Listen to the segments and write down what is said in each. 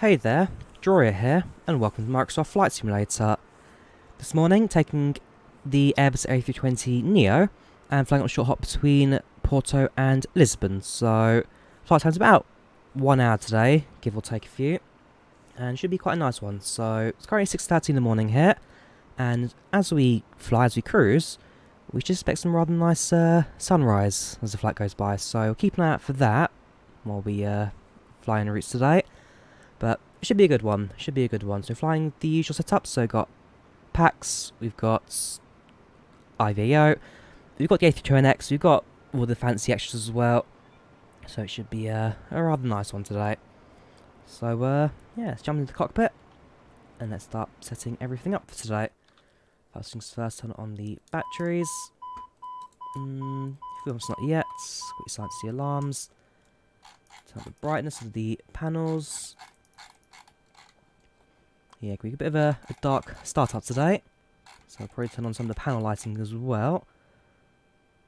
Hey there, Drawyah here, and welcome to Microsoft Flight Simulator. This morning, taking the Airbus A320neo and flying on a short hop between Porto and Lisbon. So, flight time's about 1 hour today, give or take a few, and should be quite a nice one. So, it's currently 6:30 in the morning here, and as we fly, as we cruise, we should expect some rather nice sunrise as the flight goes by. So, keep an eye out for that while we fly en route today. But it should be a good one. So flying the usual setup. So we've got PAX, we've got IVO, we've got the A320neo, we've got all the fancy extras as well. So it should be a rather nice one today. So yeah, let's jump into the cockpit and let's start setting everything up for today. First things first, turn on the batteries. Fuel's not yet. Got your silence the alarms. Turn up the brightness of the panels. Yeah, we get a bit of a dark startup today, so I'll probably turn on some of the panel lighting as well,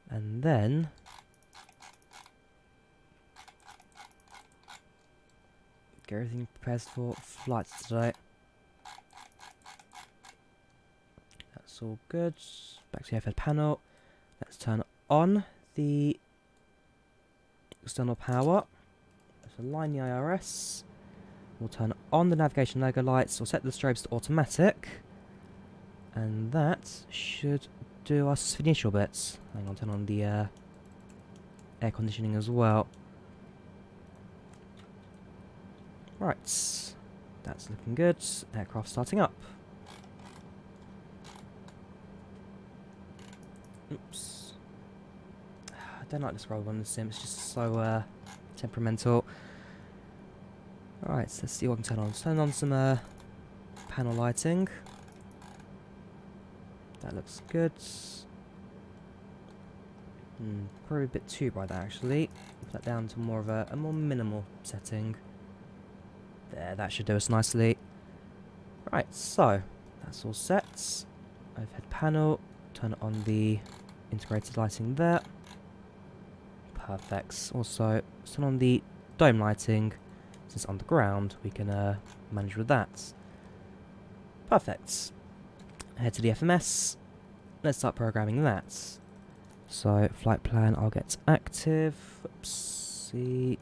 and then get everything prepared for flight today. That's all good. Back to the overhead panel. Let's turn on the external power. Let's align the IRS. We'll turn on the navigation logo lights, we'll set the strobes to automatic, and that should do us for the initial bits. Hang on, turn on the air conditioning as well. Right, that's looking good. Aircraft starting up. Oops. I don't like this roll on the sim, it's just so temperamental. Alright, so let's see what I can turn on. Let's turn on some panel lighting. That looks good. Probably a bit too bright actually. Put that down to more of a more minimal setting. There, that should do us nicely. Right, so that's all set. Overhead panel. Turn on the integrated lighting there. Perfect. Also, let's turn on the dome lighting. Since on the ground, we can manage with that. Perfect. Head to the FMS. Let's start programming that. So, flight plan, I'll get active. Oopsie.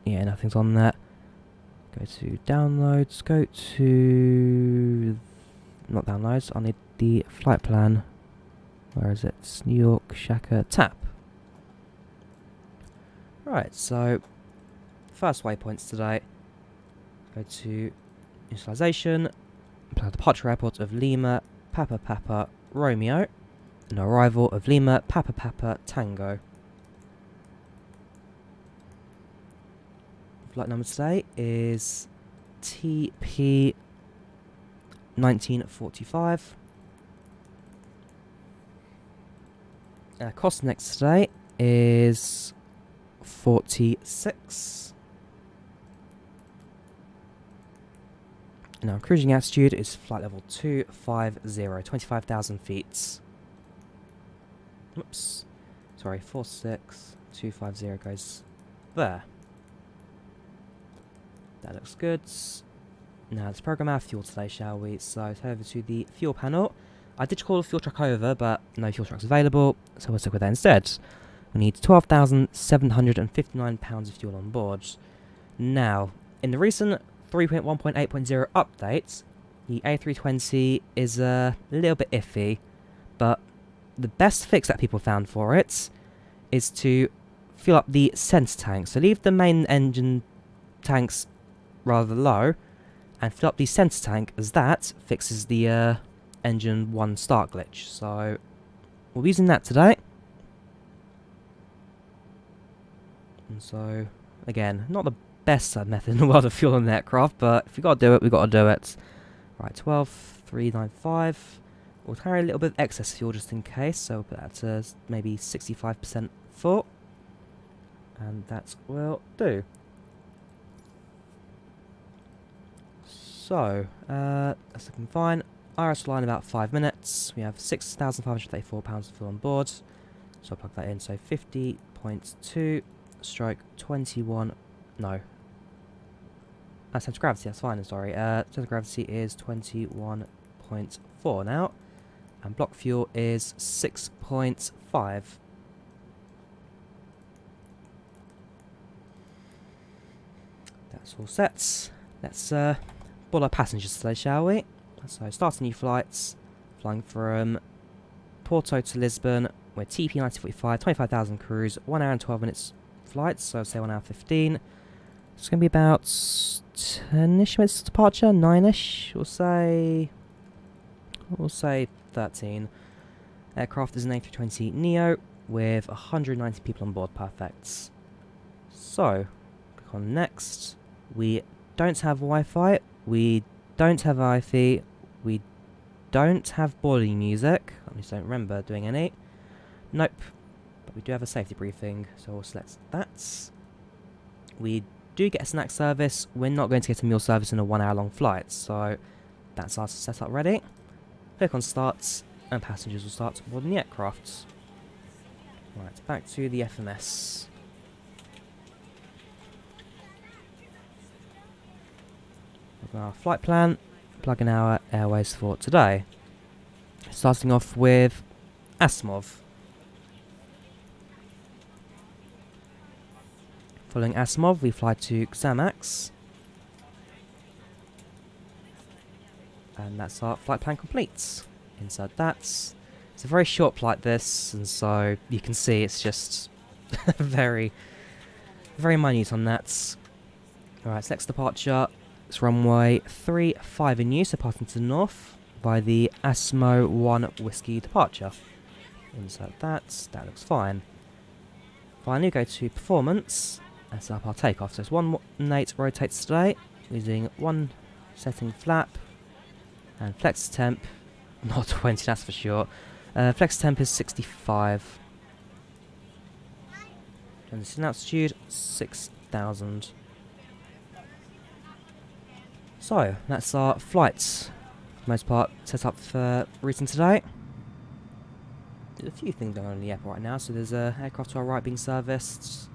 Yeah, nothing's on there. Go to downloads. Go to... not downloads, I'll need the flight plan. Where is it? It's New York, Shaka, TAP. Right, so first waypoints today. Go to initialization, apply departure airport of Lima, Papa Papa, Romeo, and arrival of Lima, Papa Papa, Tango. Flight number today is TP 1945. Cost next today is 46. Now cruising altitude is flight level 250, 25,000 feet. Oops. Sorry, 46250 goes there. That looks good. Now let's program our fuel today, shall we? So let's head over to the fuel panel. I did call a fuel truck over, but no fuel trucks available, so we'll stick with that instead. We need 12,759 pounds of fuel on board. Now, in the recent 3.1.8.0 updates, the A320 is a little bit iffy, but the best fix that people found for it is to fill up the center tank. So leave the main engine tanks rather low, and fill up the center tank, as that fixes the engine 1 start glitch. So, we'll be using that today. And so, again, not the best method in the world of fueling an aircraft, but if we gotta do it, we gotta do it. Right, 12,395. We'll carry a little bit of excess fuel just in case, so we'll put that to maybe 65% full. And that will do. So, that's looking fine. IRS will line about 5 minutes. We have 6,534 pounds of fuel on board. So I'll plug that in. So 50.2 stroke 21 No. Center of gravity, that's fine, I'm sorry. Center of gravity is 21.4 now. And block fuel is 6.5. That's all set. Let's board our passengers today, shall we? So, starting new flights. Flying from Porto to Lisbon. We're TP 1945, 25,000 cruise, 1 hour and 12 minutes flights, so say 1 hour 15. It's going to be about 10-ish minutes departure, 9-ish, we'll say 13. Aircraft is an A320neo with 190 people on board, perfect. So, click on next. We don't have Wi-Fi, we don't have Wi-Fi, we don't have boarding music, I just don't remember doing any. Nope, but we do have a safety briefing, so we'll select that. We do get a snack service. We're not going to get a meal service in a 1 hour long flight, so that's our setup ready. Click on start, and passengers will start boarding the aircraft. Right, back to the FMS. Our flight plan, plug in our airways for today. Starting off with Asimov. Following Asimov, we fly to Xamax. And that's our flight plan complete. Insert that. It's a very short flight this, and so you can see it's just very minute on that. Alright, next departure. It's runway 35 in use, departing to the north by the Asmo 1 Whiskey departure. Insert that. That looks fine. Finally, go to performance. And set up our takeoff. So it's 118 rotates today, using one setting flap, and flex temp, not 20, that's for sure. Flex temp is 65. Transition altitude, 6,000. So, that's our flights, for the most part, set up for routing today. There's a few things going on in the airport right now, so there's an aircraft to our right being serviced.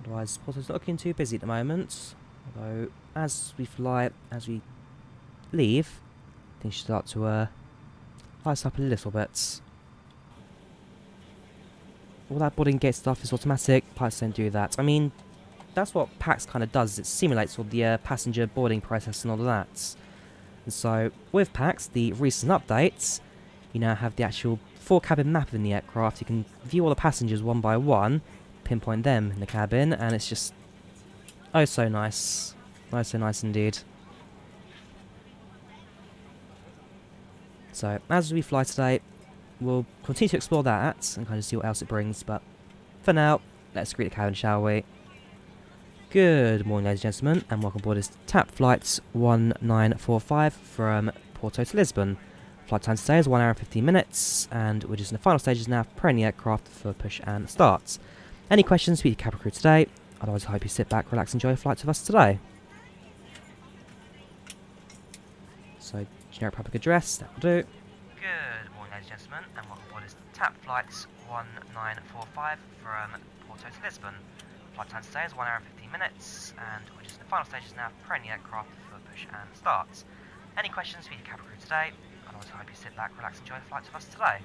Otherwise, Porto's not looking too busy at the moment. Although, as we leave, things should start to ice up a little bit. All that boarding gate stuff is automatic. Pilots don't do that. I mean, that's what PAX kind of does. It simulates all the passenger boarding process and all of that. And so, with PAX, the recent updates, you now have the actual full cabin map in the aircraft. You can view all the passengers one by one, pinpoint them in the cabin, and it's just oh so nice. Oh so nice indeed. So, as we fly today, we'll continue to explore that and kind of see what else it brings, but for now, let's greet the cabin, shall we? Good morning, ladies and gentlemen, and welcome aboard this TAP Flight 1945 from Porto to Lisbon. Flight time today is 1 hour and 15 minutes, and we're just in the final stages now preparing the aircraft for push and start. Any questions, speak to cabin crew today. Otherwise, I hope you sit back, relax, enjoy a flight with us today. So, generic public address, that will do. Good morning, ladies and gentlemen, and welcome aboard this TAP Flight 1945 from Porto to Lisbon. Flight time today is 1 hour and 15 minutes, and we're just in the final stages now preparing the aircraft for push and start. Any questions, speak to cabin crew today. Otherwise, I hope you sit back, relax, enjoy a flight with us today.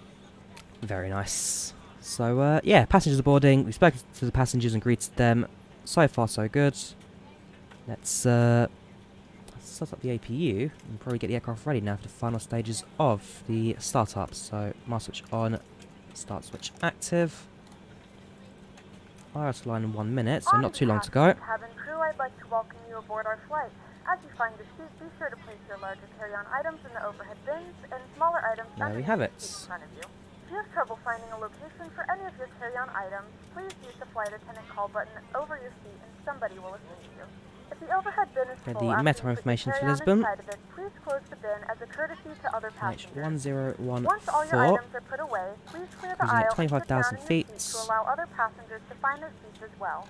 Very nice. So, yeah, passengers are boarding. We've spoken to the passengers and greeted them. So far, so good. Let's set up the APU and probably get the aircraft ready now for the final stages of the startup. So, master switch on, start switch active. IRS line in 1 minute, so not too long to go. Cabin crew, I'd like to welcome you aboard our flight. As you find your seat, be sure to place your larger carry-on items in the overhead bins and smaller items there we have it. In front of you. If you have trouble finding a location for any of your carry-on items, please use the flight attendant call button over your seat and somebody will assist you. If the overhead bin is full, the meta information for Lisbon. Please close the bin as a courtesy to other passengers. H1014. Once all your items are put away, please clear the aisle 25,000 feet to allow other passengers to find their seats as well.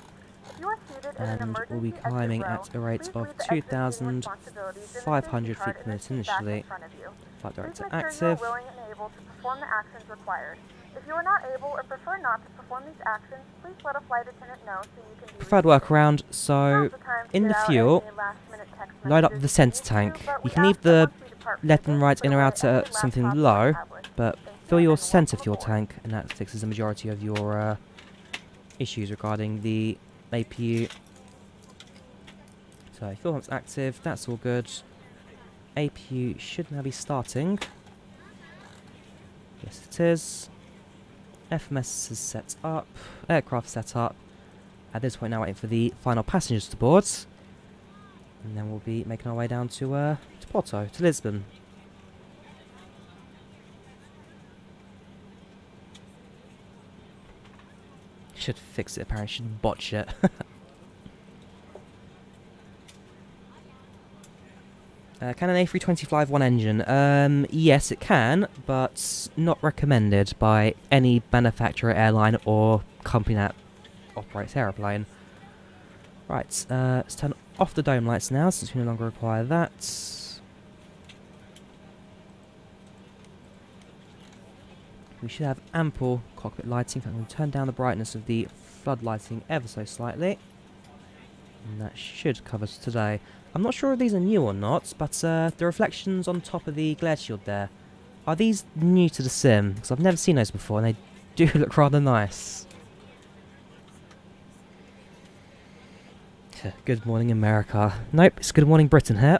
If you are seated in an and emergency we'll be climbing row, at a rate of 2,500 feet per minute initially. Flight director active. Willing and able to perform the actions required. If you are not able or prefer not to perform these actions, please let a flight attendant know so you can be Preferred workaround, so in the fuel, load up the centre tank. You can leave the left and right inner outer something low, but fill your centre fuel tank, and that fixes the majority of your issues regarding the APU. So fuel pump's active, that's all good. APU should now be starting. Yes it is. FMS is set up, aircraft set up. At this point now waiting for the final passengers to board. And then we'll be making our way down to Porto, to Lisbon. Should fix it apparently, should botch it. Can an A320 fly with one engine? Yes it can, but not recommended by any manufacturer, airline or company that operates aeroplane. Right, let's turn off the dome lights now since we no longer require that. We should have ample cockpit lighting. In fact, I'm going to turn down the brightness of the flood lighting ever so slightly. And that should cover us today. I'm not sure if these are new or not, but the reflections on top of the glare shield there, are these new to the sim? Because I've never seen those before and they do look rather nice. Good morning America. Nope, it's Good Morning Britain here.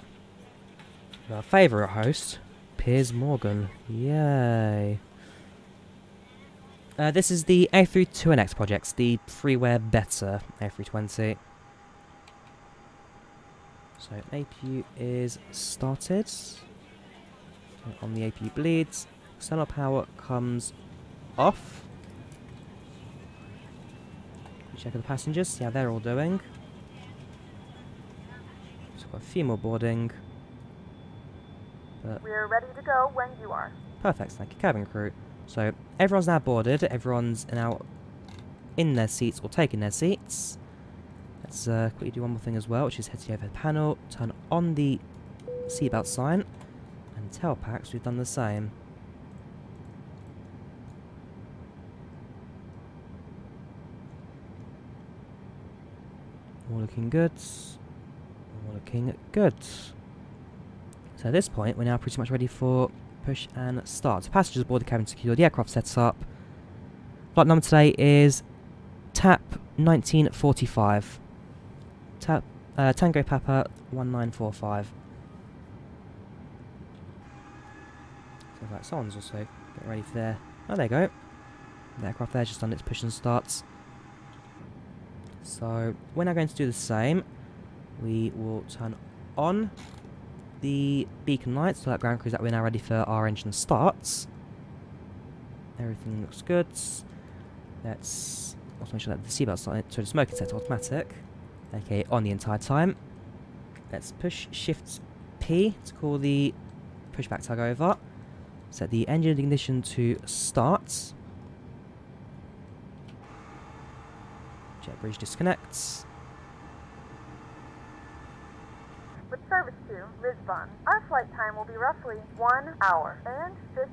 Our favourite host, Piers Morgan. Yay. This is the A320neo project, the freeware better A320. So APU is started. Turn on the APU bleeds. External power comes off. We check the passengers, see how they're all doing. So we've got a few more boarding. But we're ready to go when you are. perfect, thank you, cabin crew. So everyone's now boarded, everyone's now in their seats or taking their seats. Let's quickly do one more thing as well, which is head to the overhead panel, turn on the seatbelt sign, and tail packs, we've done the same. All looking good. All looking good. So at this point, we're now pretty much ready for push and start. So passengers aboard the cabin secured, the aircraft sets up. Flight number today is TAP 1945. Tango Papa 1945. So like someone's also getting ready for their... Oh, there you go. The aircraft there just done its push and starts. So we're now going to do the same. We will turn on the beacon lights to let ground crews that we're now ready for our engine starts. Everything looks good. Let's also make sure that the seatbelt sign, so the smoke is set to automatic. Okay, on the entire time. Let's push Shift P to call the pushback tug over. Set the engine ignition to start. Jet bridge disconnects. With service to Lisbon, our flight time will be roughly 1 hour and 15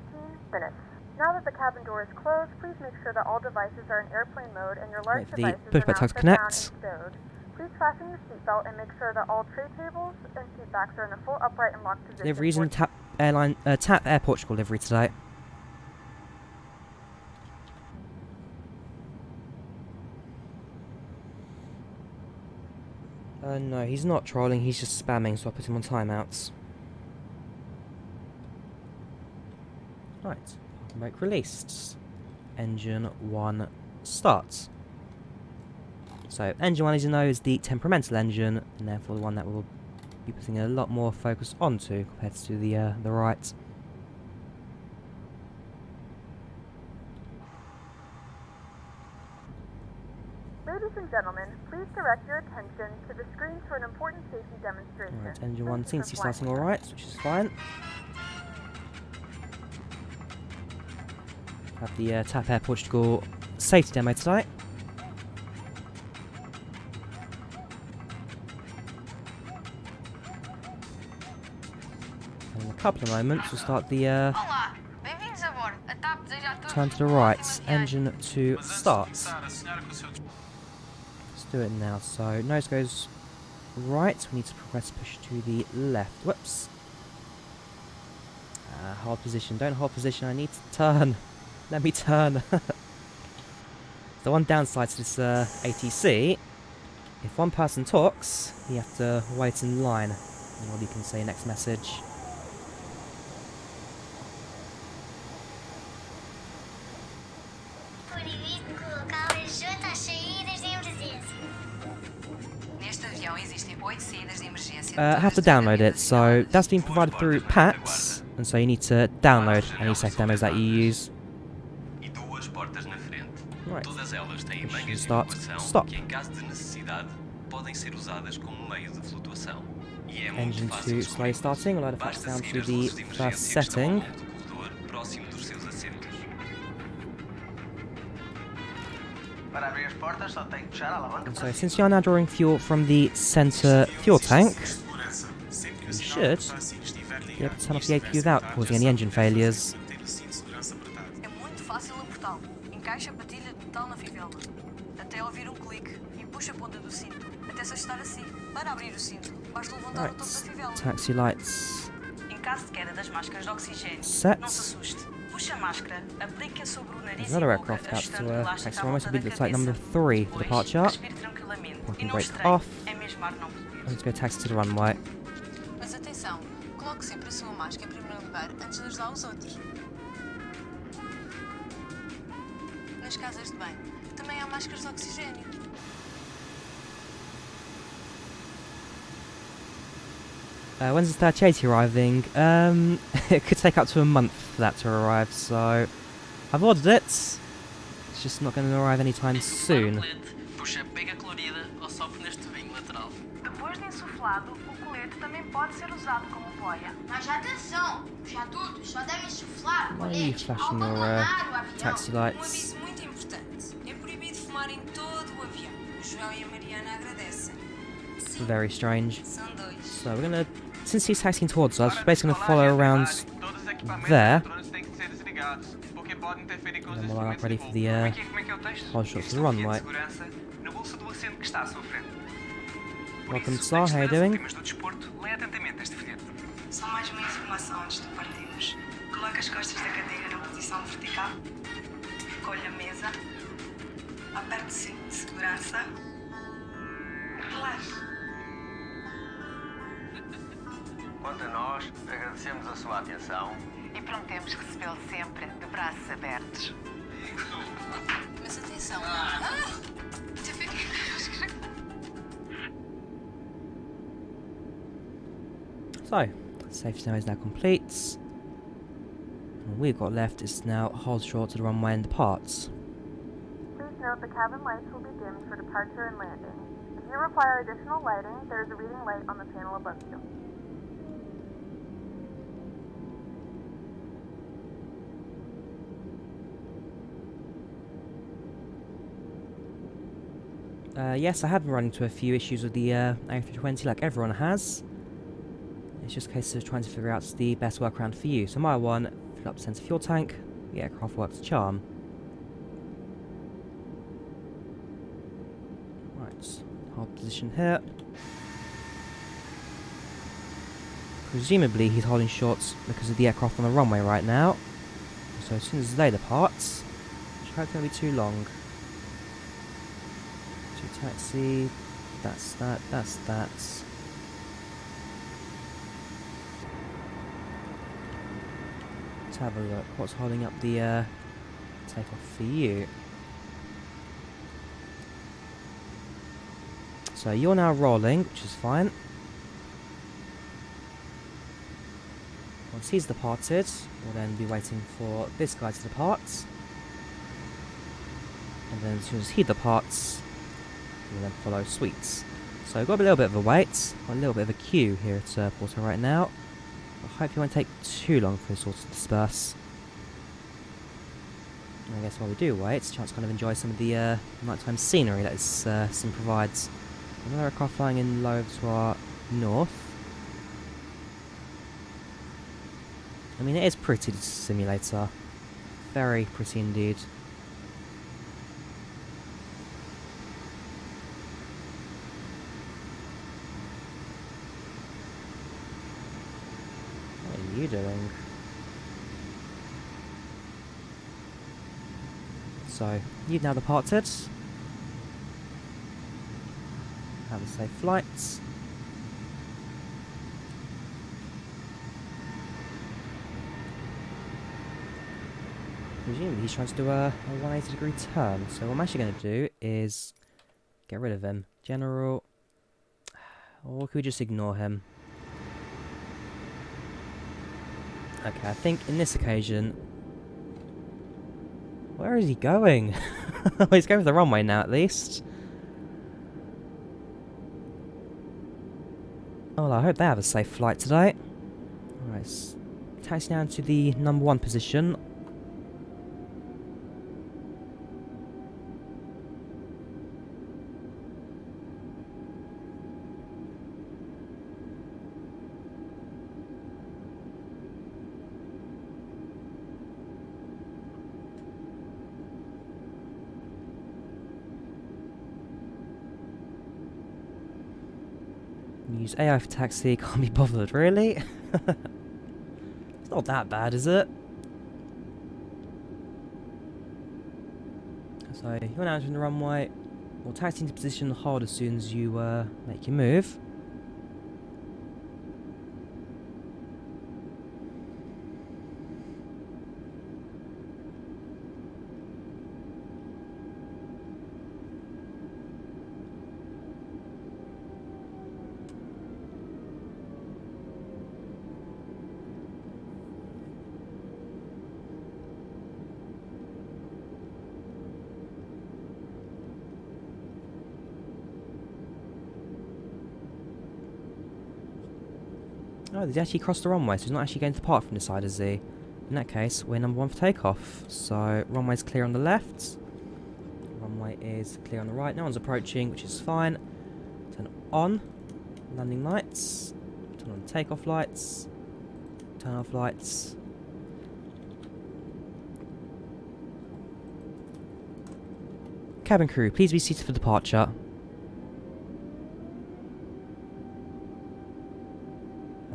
minutes. Now that the cabin door is closed, please make sure that all devices are in airplane mode and your large devices are now set down and stowed. Please fasten your seatbelt and make sure that all tray tables and seat backs are in a full upright and locked position. Liveries in TAP Air Portugal livery today. No, he's not trolling, he's just spamming, so I put him on timeouts. Right, brake released. Engine 1 starts. So, engine 1, as you know, is the temperamental engine, and therefore the one that we'll be putting a lot more focus onto compared to the right. Ladies and gentlemen, please direct your attention to the screens for an important safety demonstration. Right, engine 1 seems to be starting alright, which is fine. Have the TAP Air Portugal safety demo today. And in a couple of moments we'll start the Turn to the right. Engine to start. Let's do it now. So nose goes right. We need to press push to the left. Whoops. Hold position. Don't hold position. I need to turn. Let me turn. The one downside to this ATC, if one person talks, you have to wait in line. And all you can say next message. I have to download it, so that's been provided through packs, and so you need to download any safe demos that you use. Right. Push start. Stop. Engine to slowly starting. We'll add the down to the first setting. And so since you are now drawing fuel from the centre fuel tank, you should be able to turn off the APU without causing any engine failures. Right, taxi lights set. There's another aircraft about to taxi runway, so it looks like number 3 for departure. Parking brake off. Let's go taxi to the runway. Mas atenção, coloque sempre a sua máscara em primeiro lugar antes de ajudar os outros. Nas casas de banho também há máscaras de oxigênio. When's the 3080 arriving? It could take up to a month for that to arrive, so I've ordered it. It's just not going to arrive anytime soon. Depois de insuflado, o colete também pode ser usado como boia. Mas atenção, os adultos só devem insuflar o Why are you colete flashing ao your abandonar o avião. taxi lights? Aviso muito importante. É proibido fumar em todo o avião. O João e a Mariana agradecem. Sim, Very strange. são dois. So we're gonna, since he's taxiing towards us, we're basically gonna follow around there. And then we'll line up ready for the hard shots to the runway. Welcome, Star. How are you doing? Só mais uma informação antes de partirmos. Coloque as costas da cadeira na posição vertical. Colhe a mesa. Aperte o cinto de segurança. Relaxe. Quanto a nós, agradecemos a sua atenção. E prometemos recebê-lo sempre de braços abertos. Mas atenção. So, safety demo is now complete. All we've got left is now hold short to the runway and depart. Please note the cabin lights will be dimmed for departure and landing. If you require additional lighting, there is a reading light on the panel above you. Yes, I have been running into a few issues with the A320, like everyone has. It's just a case of trying to figure out the best workaround for you. So my one, fill up the centre fuel tank, the aircraft works a charm. Right, hold position here. Presumably he's holding short because of the aircraft on the runway right now. So as soon as they depart, which I hope won't be too long. Taxi, that's that. Let's have a look. What's holding up the takeoff for you? So you're now rolling, which is fine. Once he's departed, we'll then be waiting for this guy to depart. And then as soon as he departs, we'll then follow Sweets. So we've got a little bit of a wait, a little bit of a queue here at Porto right now. I hope it won't take too long for this all to disperse. And I guess while we do wait, it's a chance to kind of enjoy some of the nighttime scenery that this sim provides. Another aircraft flying in low to our north. I mean, it is pretty, this simulator. Very pretty indeed. What are you doing? So, you've now departed. Have a safe flight. Presumably he's trying to do a 180-degree turn, so what I'm actually going to do is get rid of him. General, or could we just ignore him? Okay, I think in this occasion... Where is he going? Well, he's going for the runway now at least. Oh, well, I hope they have a safe flight today. Alright, taxi down to the number 1 position. Use AI for taxi, can't be bothered, really? It's not that bad, is it? So, you're now entering the runway. We'll taxi into position, hold as soon as you make your move. Oh, he's actually crossed the runway, so he's not actually going to depart from the side, is he? In that case, we're number 1 for takeoff. So, runway's clear on the left. Runway is clear on the right. No one's approaching, which is fine. Turn on. Landing lights. Turn on takeoff lights. Turn off lights. Cabin crew, please be seated for departure.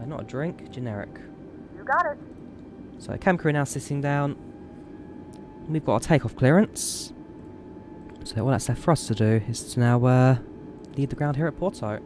Not a drink, generic. You got it. So, cabin crew now sitting down. We've got our takeoff clearance. So, all that's left for us to do is to now leave the ground here at Porto.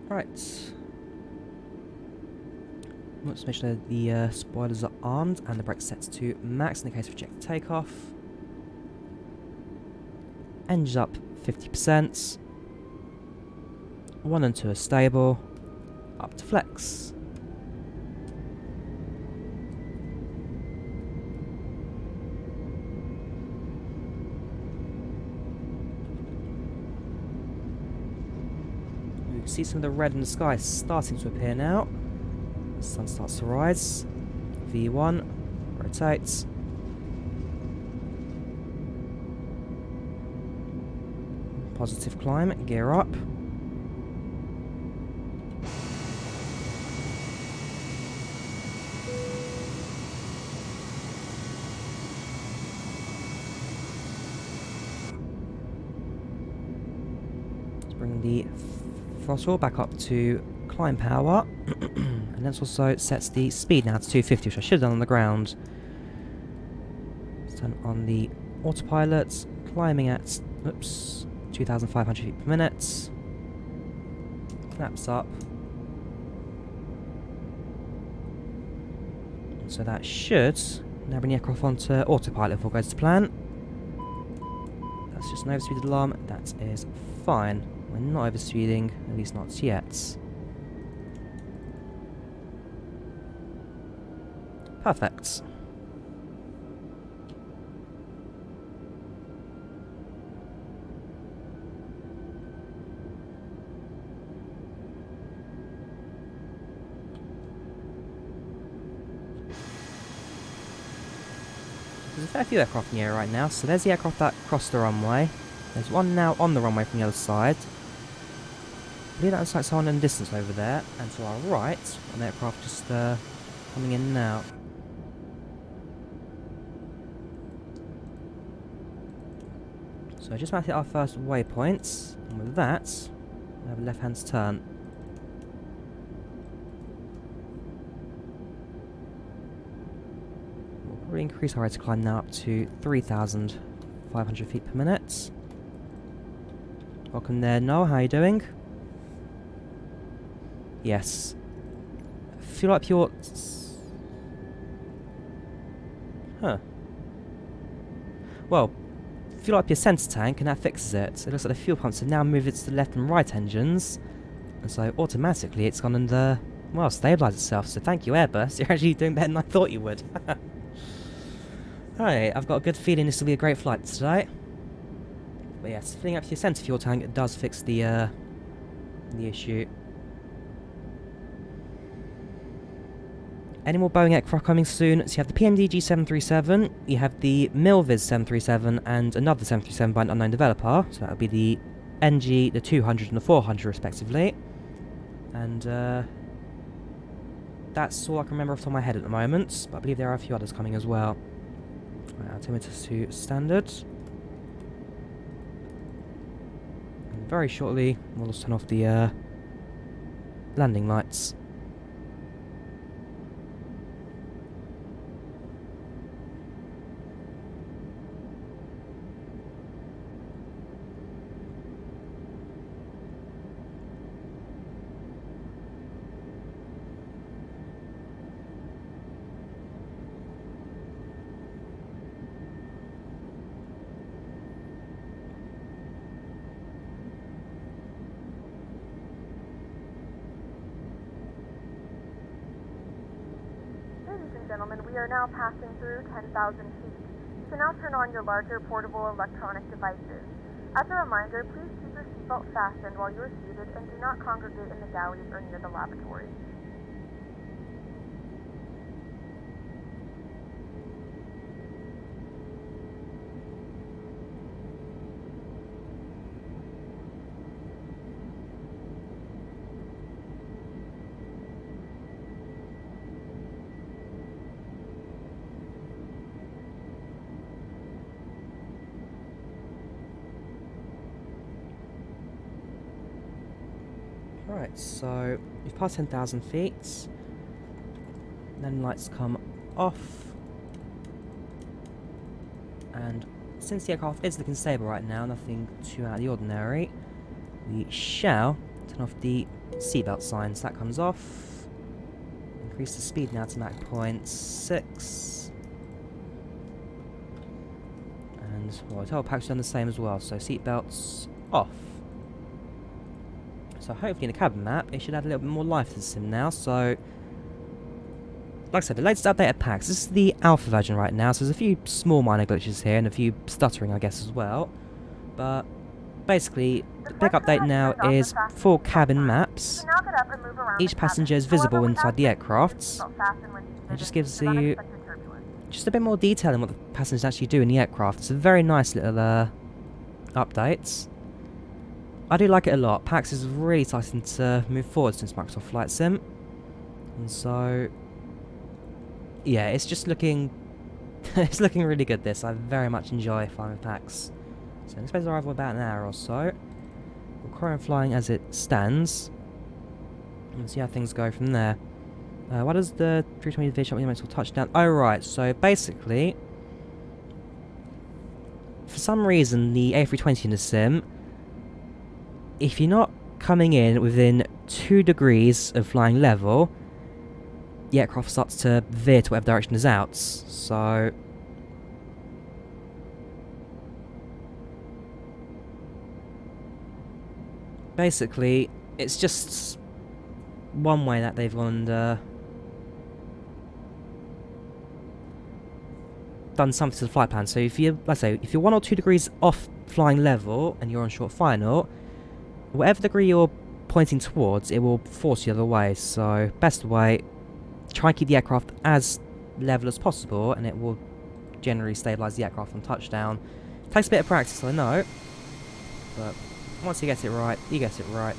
Right. Let's make sure the spoilers are armed and the brakes set to max in the case of rejected takeoff. Engines up 50%. 1 and 2 are stable. Up to flex. See some of the red in the sky starting to appear now. The sun starts to rise. V1 rotates. Positive climb, gear up. Let's bring the throttle back up to climb power, and that also sets the speed now to 250, which I should have done on the ground. Let's turn on the autopilot, climbing at 2,500 feet per minute. Flaps up. So that should now bring the aircraft onto autopilot if all goes to plan. That's just an overspeed alarm, that is fine. We're not overspeeding, at least not yet. Perfect. a fair few aircraft in the air right now. So there's the aircraft that crossed the runway. There's one now on the runway from the other side. I believe that looks like someone in the distance over there. And to our right, an aircraft just coming in now. So just about to hit our first waypoint. And with that, we have a left-hand turn. We'll probably increase our rate of climb now up to 3,500 feet per minute. Welcome there, Noel. How are you doing? Yes. Feel like your... Huh. Well, fuel up your centre tank and that fixes it. It looks like the fuel pumps have now moved it to the left and right engines. And so automatically it's gone and, well, stabilised itself. So thank you, Airbus. You're actually doing better than I thought you would. Alright, I've got a good feeling this will be a great flight today. But yes, filling up your centre fuel tank, it does fix the issue. Any more Boeing aircraft coming soon? So you have the PMDG 737, you have the Milviz 737, and another 737 by an unknown developer. So that would be the NG, the 200 and the 400 respectively. And that's all I can remember off the top of my head at the moment. But I believe there are a few others coming as well. Right, altimeter to standard. And very shortly, we'll just turn off the landing lights. Gentlemen, we are now passing through 10,000 feet. You can now turn on your larger portable electronic devices. As a reminder, please keep your seatbelt fastened while you are seated and do not congregate in the galleys or near the lavatory. Right, so we've passed 10,000 feet. Then lights come off. And since the aircraft is looking stable right now, nothing too out of the ordinary, we shall turn off the seatbelt signs. That comes off. Increase the speed now to Mach 0.6. And well, the tail pack's done the same as well, so seatbelts off. So hopefully in the cabin map, it should add a little bit more life to the sim now. So, like I said, the latest updated packs. This is the alpha version right now, so there's a few small minor glitches here and a few stuttering, I guess, as well. But basically, the big update now is full cabin maps. Each passenger is visible inside the aircraft. It just gives you just a bit more detail in what the passengers actually do in the aircraft. It's a very nice little update. I do like it a lot. PAX is really starting to move forward since Microsoft Flight Sim. And so, yeah, it's just looking... it's looking really good, this. I very much enjoy flying with PAX. So I'm expected to arrive in about an hour or so. We'll carry on flying as it stands. And see how things go from there. What does the 320 division touchdown? Oh, right. So basically, for some reason, the A320 in the sim, if you're not coming in within 2 degrees of flying level, the aircraft starts to veer to whatever direction is out. So basically, it's just one way that they've gone and done something to the flight plan. So if you, like I say, if you're 1 or 2 degrees off flying level and you're on short final, whatever degree you're pointing towards, it will force you the other way. So, best way, try and keep the aircraft as level as possible, and it will generally stabilise the aircraft on touchdown. Takes a bit of practice, I know, but once you get it right, you get it right.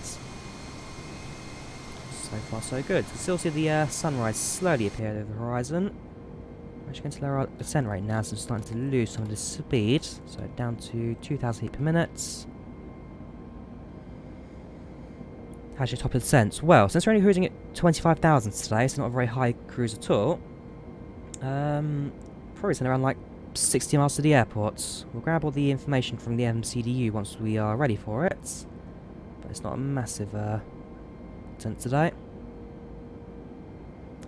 So far so good. You can still see the sunrise slowly appear over the horizon. I'm just going to lower our descent rate now, so I'm starting to lose some of the speed. So down to 2,000 feet per minute. How's your top of descent? Well, since we're only cruising at 25,000 today, so not a very high cruise at all. Probably send around like 60 miles to the airport. We'll grab all the information from the MCDU once we are ready for it. But it's not a massive descent today.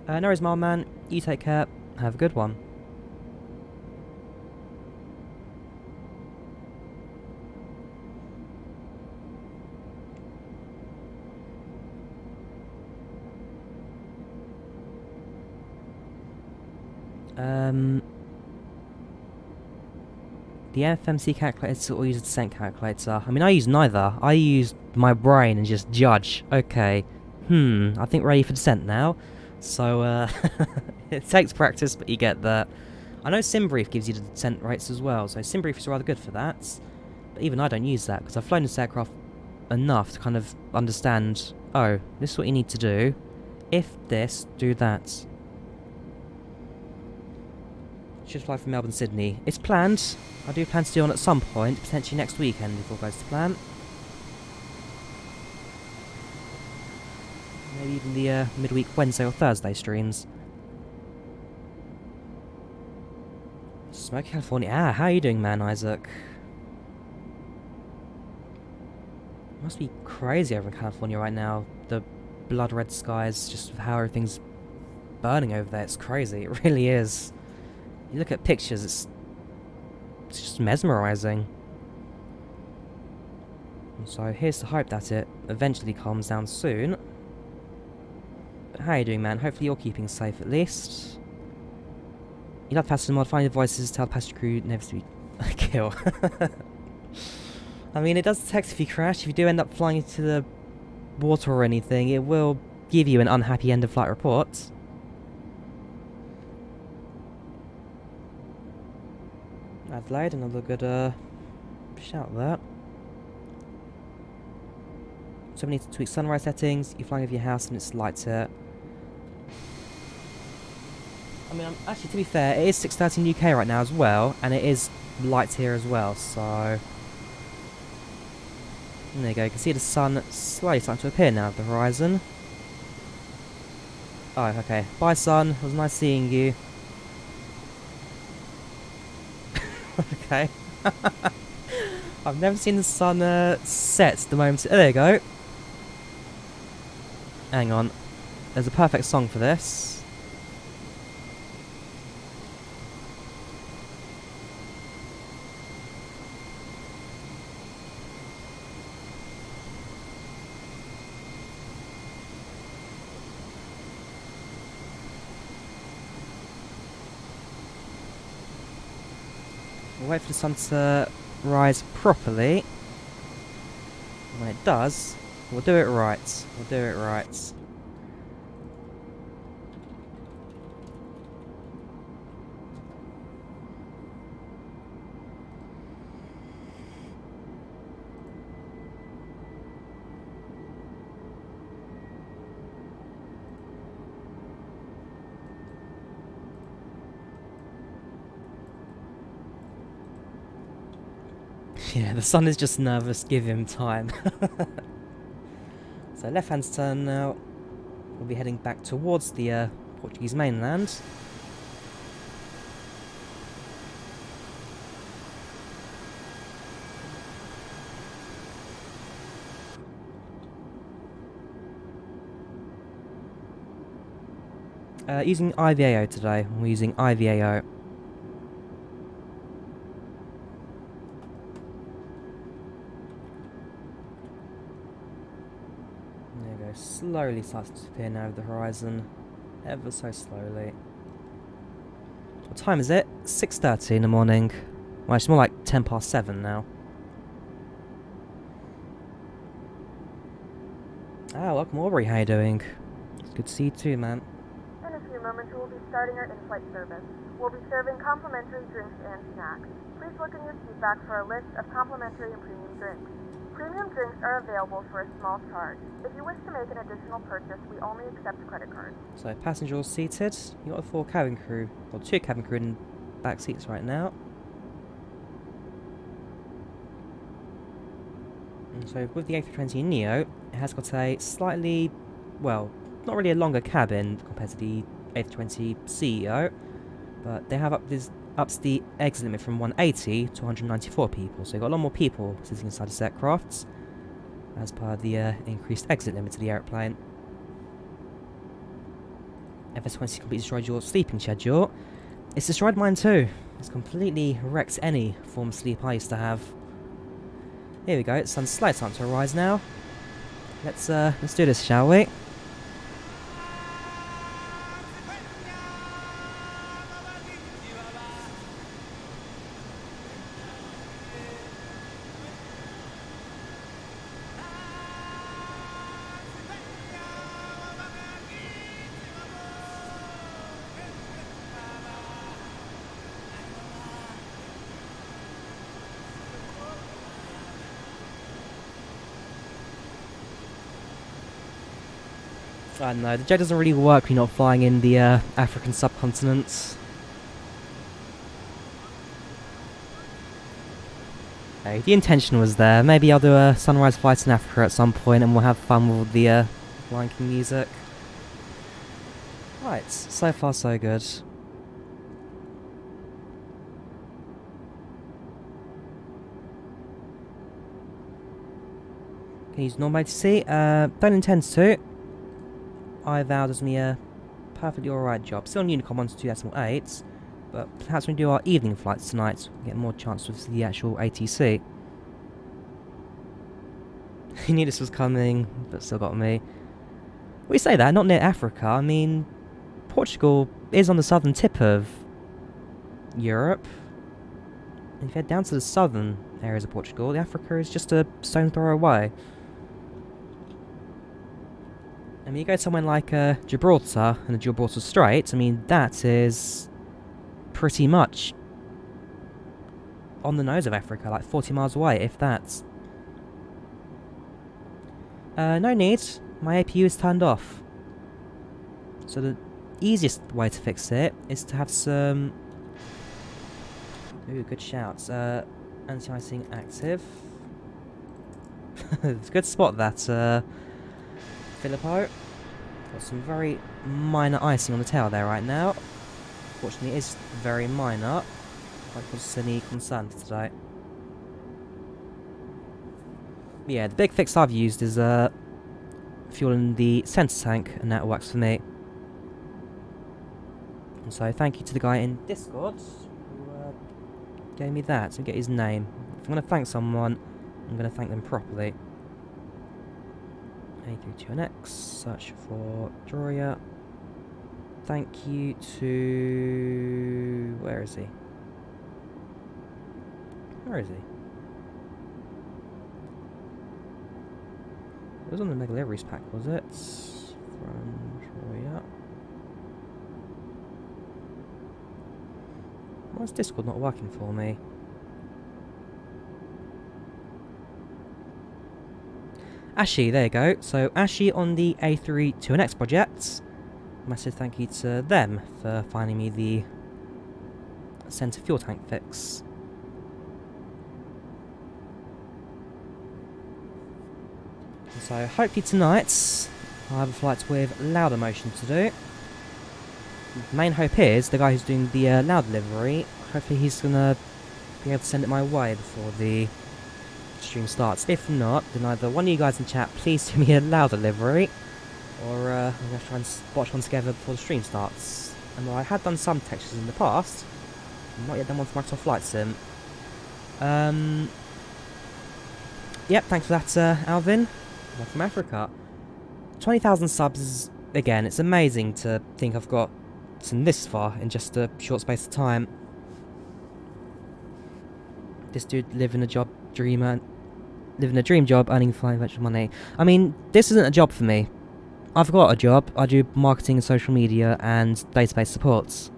No worries, my man. You take care. Have a good one. The FMC calculator or use a descent calculator? I mean, I use neither. I use my brain and just judge. Okay, I think ready for descent now. So, it takes practice, but you get that. I know SimBrief gives you the descent rates as well, so SimBrief is rather good for that. But even I don't use that, because I've flown this aircraft enough to kind of understand, oh, this is what you need to do. If this, do that. Should fly from Melbourne, Sydney. It's planned. I do plan to do one at some point, potentially next weekend if all goes to plan. Maybe even the midweek Wednesday or Thursday streams. Smoky California. How are you doing, man, Isaac? Must be crazy over in California right now. The blood red skies, just how everything's burning over there. It's crazy. It really is. You look at pictures, it's just mesmerising. And so here's the hope that it eventually calms down soon. But how are you doing, man? Hopefully you're keeping safe at least. You'll have passengers modifying your voices, tell the passenger crew never to be a kill. I mean, it does detect if you crash. If you do end up flying into the water or anything, it will give you an unhappy end of flight report. Adelaide, another good shout there. So we need to tweak sunrise settings. You're flying over your house and it's light here. I mean, actually, to be fair, it is 6:30 UK right now as well, and it is light here as well, so... And there you go, you can see the sun slowly starting to appear now at the horizon. Oh, okay. Bye, sun. It was nice seeing you. Okay. I've never seen the sun set the moment... Oh, there you go. Hang on. There's a perfect song for this. We'll wait for the sun to rise properly. When it does, we'll do it right. We'll do it right. Yeah, the sun is just nervous, give him time. So left hand turn now. We'll be heading back towards the Portuguese mainland. Using IVAO today. We're using IVAO. Slowly starts to appear now over the horizon, ever so slowly. What time is it? 6:30 in the morning. Well, it's more like 7:10 now. Ah, welcome Aubrey, how you doing? It's good to see you too, man. In a few moments, we will be starting our in-flight service. We'll be serving complimentary drinks and snacks. Please look in your seat back for a list of complimentary and premium drinks. Premium drinks are available for a small charge. If you wish to make an additional purchase, we only accept credit cards. So passenger all seated. You got the 4 cabin crew, or 2 cabin crew in back seats right now. And so with the A320neo, it has got a slightly, well, not really a longer cabin compared to the A320ceo, but they have ups the exit limit from 180 to 194 people, so you've got a lot more people sitting inside this aircraft as per the increased exit limit to the airplane. FS20 completely destroyed your sleeping schedule. It's destroyed mine too. It's completely wrecked any form of sleep I used to have. Here we go, it's slightly time to rise now. Let's do this, shall we? I don't know, the jet doesn't really work when you're not flying in the African subcontinent. Hey, the intention was there. Maybe I'll do a sunrise flight in Africa at some point and we'll have fun with the Lion King music. Right, so far so good. Can you use normal ATC? Don't intend to. I vowed as me a perfectly alright job. Still on Unicom 122.8, but perhaps when we do our evening flights tonight, we'll get more chance with the actual ATC. He knew this was coming, but still got me. We say that, not near Africa. I mean, Portugal is on the southern tip of Europe. And if you head down to the southern areas of Portugal, Africa is just a stone throw away. I mean, you go somewhere like Gibraltar and the Gibraltar Strait, I mean, that is pretty much on the nose of Africa, like 40 miles away, if that. No need. My APU is turned off. So the easiest way to fix it is to have some... Ooh, good shouts. Anti-icing active. It's a good spot, that, Filippo. Got some very minor icing on the tail there right now. Fortunately, it is very minor. Quite cause any concern for today. Yeah, the big fix I've used is fuel in the centre tank, and that works for me. And so thank you to the guy in Discord who gave me that. So get his name. If I'm going to thank someone, I'm going to thank them properly. A320neo, search for Drawyah. Thank you to... Where is he? Where is he? It was on the Mega Deliveries pack, was it? From Drawyah. Why is Discord not working for me? Ashi, there you go. So Ashi on the A320neo project. Massive thank you to them for finding me the centre fuel tank fix. So hopefully tonight I'll have a flight with louder motion to do. The main hope is the guy who's doing the loud delivery, hopefully he's gonna be able to send it my way before the stream starts. If not, then either one of you guys in chat please do me a loud delivery, or I'm going to try and watch one together before the stream starts. And I had done some textures in the past, I've not yet done one for Microsoft Flight Sim. Yep, thanks for that, Alvin. I'm from Africa. 20,000 subs is, again, it's amazing to think I've got this far in just a short space of time. This dude living a dream job, earning financial money. I mean, this isn't a job for me. I've got a job. I do marketing and social media and database supports.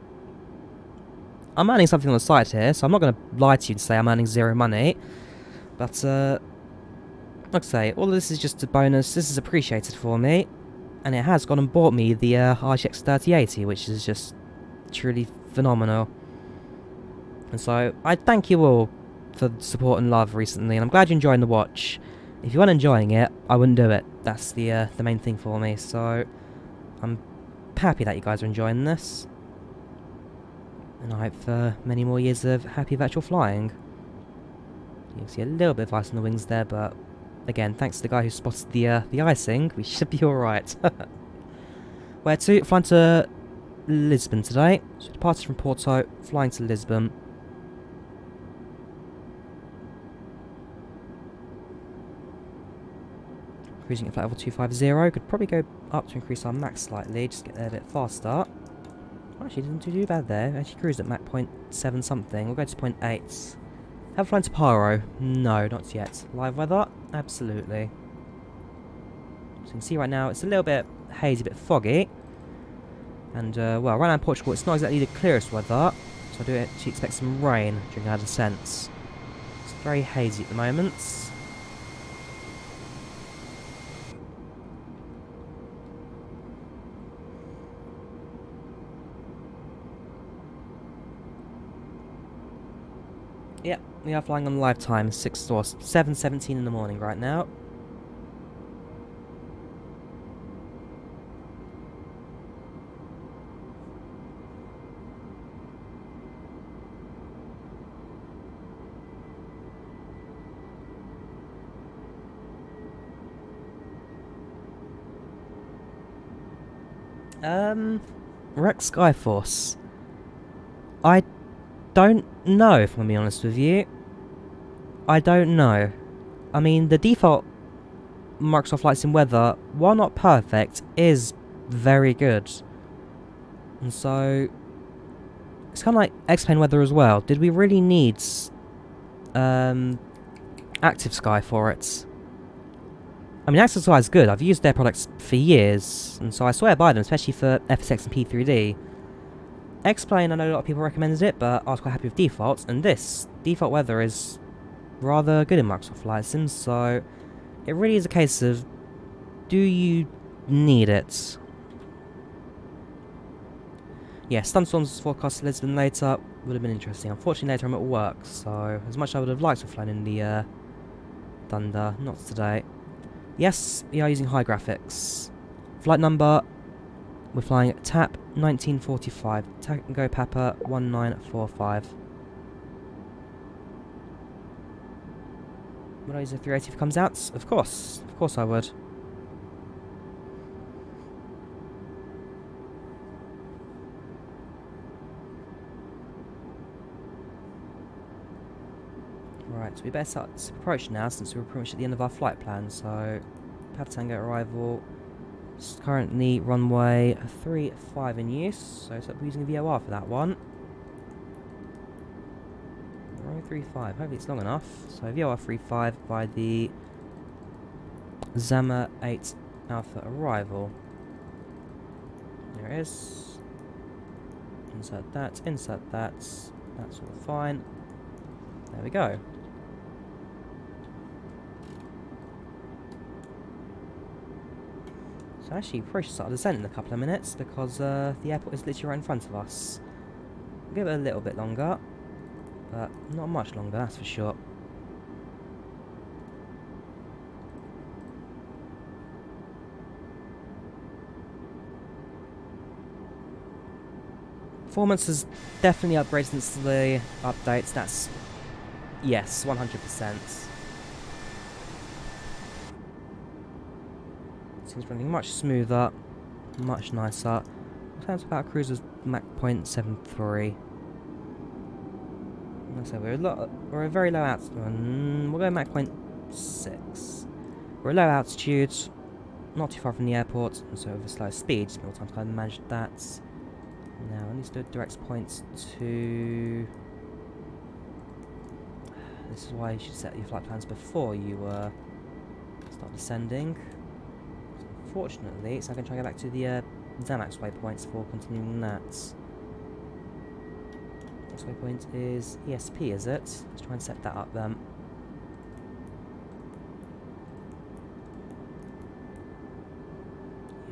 I'm earning something on the side here, so I'm not going to lie to you and say I'm earning zero money. But, like I say, all of this is just a bonus. This is appreciated for me. And it has gone and bought me the RTX 3080, which is just truly phenomenal. And so, I thank you all for the support and love recently, and I'm glad you're enjoying the watch. If you weren't enjoying it, I wouldn't do it. That's the main thing for me, so I'm happy that you guys are enjoying this. And I hope for many more years of happy virtual flying. You can see a little bit of ice on the wings there, but again, thanks to the guy who spotted the icing, we should be alright. Where to? Flying to Lisbon today. So departed from Porto, flying to Lisbon. Cruising at flight level 250. Could probably go up to increase our max slightly, just get there a bit faster. Actually, didn't do too bad there. Actually cruised at Mach 0.7 something. We'll go to 0.8. Have flown to Paro? No, not yet. Live weather? Absolutely. So you can see right now it's a little bit hazy, a bit foggy. And, well, right now in Portugal it's not exactly the clearest weather. So I do actually expect some rain during our descent. It's very hazy at the moment. Yep, we are flying on live time, 7:17 in the morning right now. Rex Skyforce. I don't know, if I'm going to be honest with you. I don't know. I mean, the default Microsoft Flight Sim weather, while not perfect, is very good. And so, it's kind of like X-Plane weather as well. Did we really need Active Sky for it? I mean, Active Sky is good. I've used their products for years, and so I swear by them, especially for FSX and P3D. X-Plane, I know a lot of people recommended it, but I was quite happy with defaults, and this default weather is rather good in Microsoft Flight Sim, so it really is a case of, do you need it? Yeah, thunderstorms forecast to Lisbon later would have been interesting. Unfortunately, later I'm at work, so as much as I would have liked to have flown in the Thunder, not today. Yes, we are using high graphics. Flight number, we're flying TAP 1945, Tango Papa 1945. Would I use a 380 if it comes out? Of course I would. Right, so we better start approach now since we're pretty much at the end of our flight plan. So, Papa Tango arrival. It's currently runway 35 in use, so we're using a VOR for that one. Runway 35, hopefully it's long enough. So VOR 35 by the Zama 8 Alpha arrival. There it is. Insert that, that's all fine. There we go. So actually, we probably should start descent in a couple of minutes because the airport is literally right in front of us. We'll give it a little bit longer, but not much longer, that's for sure. Performance has definitely upgraded since the updates, that's... yes, 100%. Seems running much smoother, much nicer. Sounds about cruiser's Mach 0.73. So we're a very low altitude. We'll go Mach 0.6. We're a low altitude, not too far from the airport, and so with a slow speed, more time to kind of manage that. Now I need to do a direct points to. This is why you should set your flight plans before you start descending. Unfortunately, so I can try and go back to the Zamax waypoints for continuing that. Next waypoint is ESP, is it? Let's try and set that up then.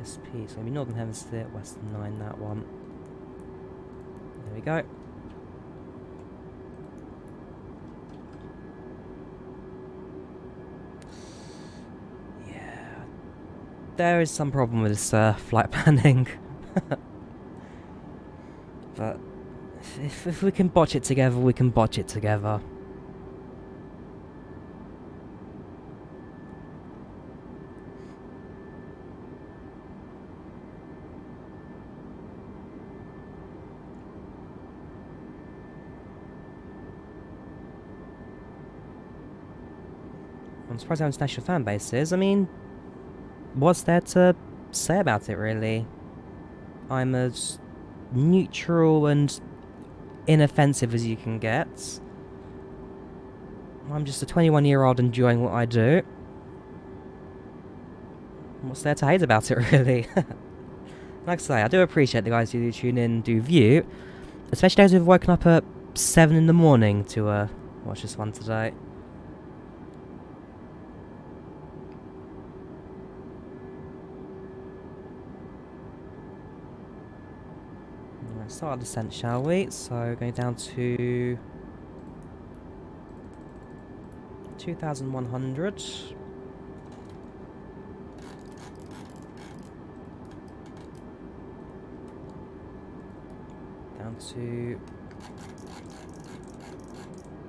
ESP, so maybe Northern Hemisphere, Western 9, that one. There we go. Yeah, there is some problem with this flight planning. But if we can botch it together, we can botch it together. I'm surprised how international fan base is. I mean, what's there to say about it, really? I'm as neutral and inoffensive as you can get. I'm just a 21-year-old enjoying what I do. What's there to hate about it, really? Like I say, I do appreciate the guys who do tune in, do view. Especially those who've woken up at 7 in the morning to watch this one today. Let's start our descent, shall we? So going down to 2,100. Down to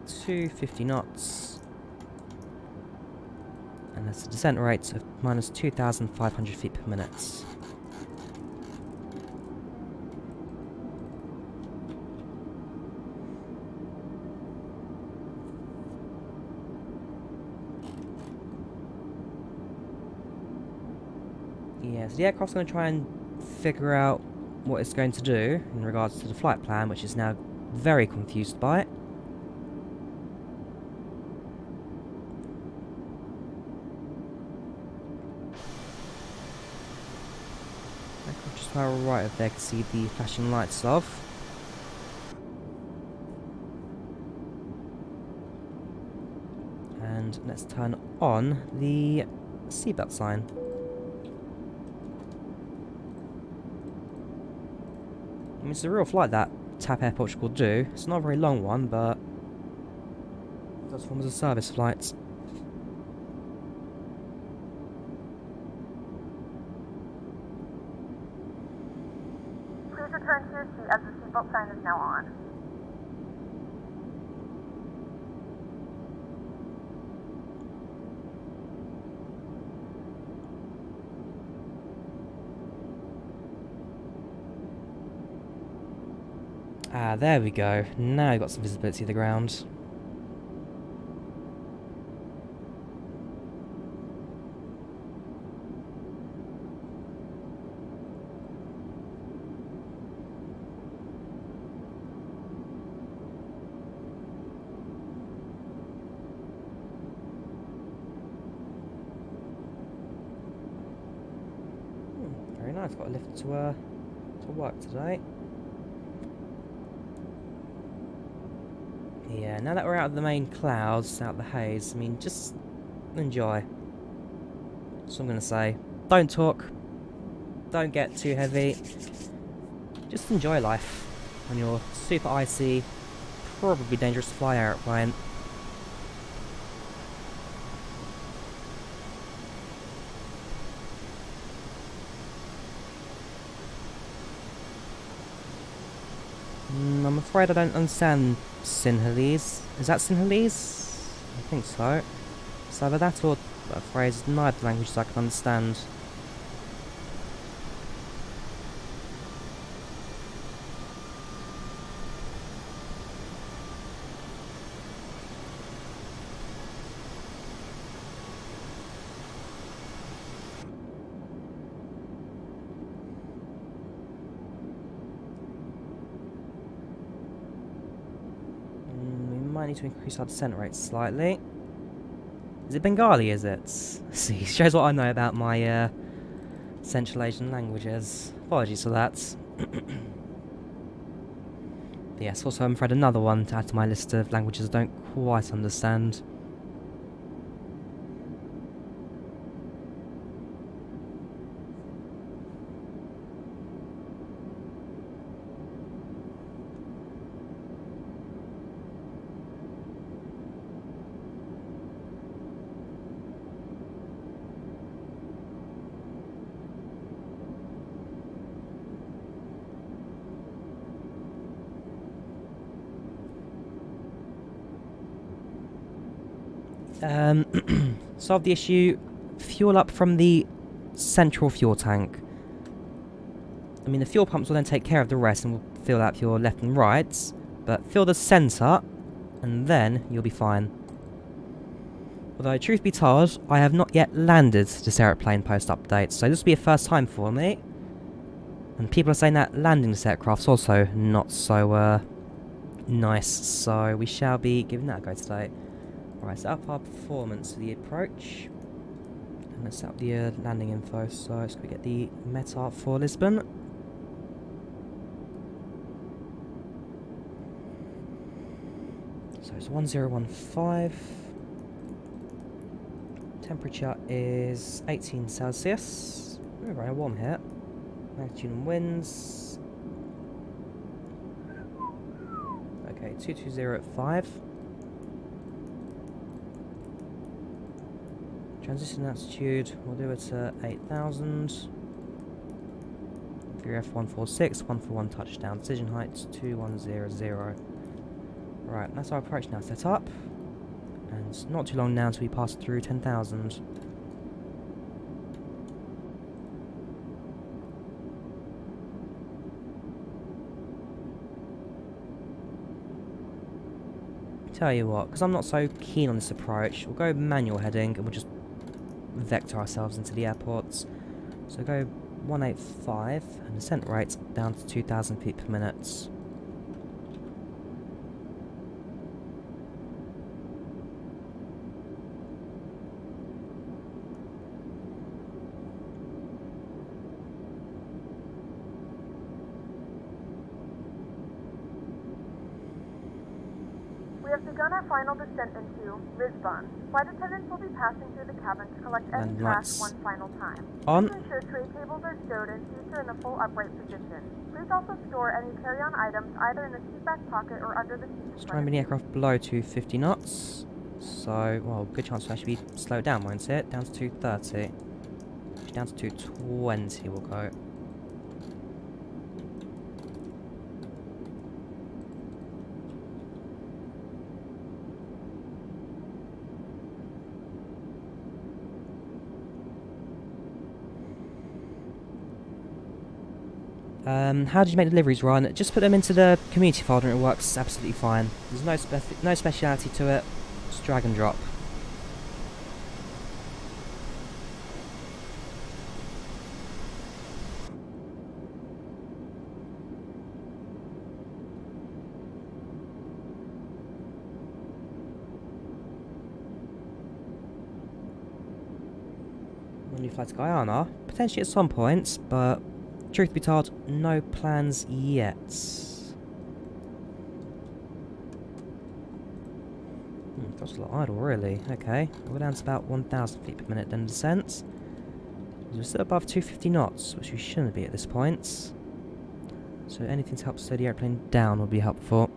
250 knots. And that's a descent rate of minus 2,500 feet per minute. Yeah, so the aircraft's going to try and figure out what it's going to do in regards to the flight plan, which is now very confused by it. Aircraft just to our right of there can see the flashing lights off. And let's turn on the seatbelt sign. I mean, it's a real flight that TAP Air Portugal do. It's not a very long one, but it does form as a service flight. Please return to your seat as the seatbelt sign is now on. Ah, there we go. Now we've got some visibility of the ground. Very nice. Got a lift to work today. Yeah, now that we're out of the main clouds, out of the haze, I mean, just enjoy. That's what I'm going to say. Don't talk. Don't get too heavy. Just enjoy life on your super icy, probably dangerous to fly aeroplane. I'm afraid I don't understand Sinhalese. Is that Sinhalese? I think so. It's either that or a phrase, neither languages I can understand. Might need to increase our descent rate slightly. Is it Bengali, is it? See, shows what I know about my Central Asian languages. Apologies for that. Yes, also I'm afraid another one to add to my list of languages I don't quite understand. Solve the issue. Fuel up from the central fuel tank. I mean, the fuel pumps will then take care of the rest and will fill out your left and right. But fill the centre, and then you'll be fine. Although, truth be told, I have not yet landed this aeroplane post-update, so this will be a first time for me. And people are saying that landing this aircraft's also not so, nice, so we shall be giving that a go today. Alright, set up our performance for the approach. And let's set up the landing info. So let's get the META for Lisbon. So it's 1015. Temperature is 18 Celsius. We're very warm here. Magnitude and winds. Okay, 220 at 5. Transition altitude, we'll do it at 8,000. VRF 146, 141 touchdown. Decision height 2100. Right, that's our approach now set up. And it's not too long now until we pass through 10,000. Tell you what, because I'm not so keen on this approach, we'll go manual heading and we'll just vector ourselves into the airports. So go 185 and descent rate down to 2,000 feet per minute. We have begun our final descent into Lisbon. Flight attendants will be passing through the cabin to collect any And trash lights one final time. on. Please ensure tray tables are stowed and seats are in the full upright position. Please also store any carry-on items either in the seat back pocket or under the seat. Let's try and bring the aircraft below 250 knots. So, well, good chance to actually slow it down, won't it? Down to 230. Down to 220 we'll go. How did you make deliveries run? Just put them into the community folder and it works absolutely fine. There's no speciality to it. Just drag and drop. When you fly to Guyana, potentially at some point, but truth be told, no plans yet. That's a lot idle, really. Okay, we're down to about 1,000 feet per minute then descent. We're still above 250 knots, which we shouldn't be at this point. So anything to help slow the airplane down would be helpful.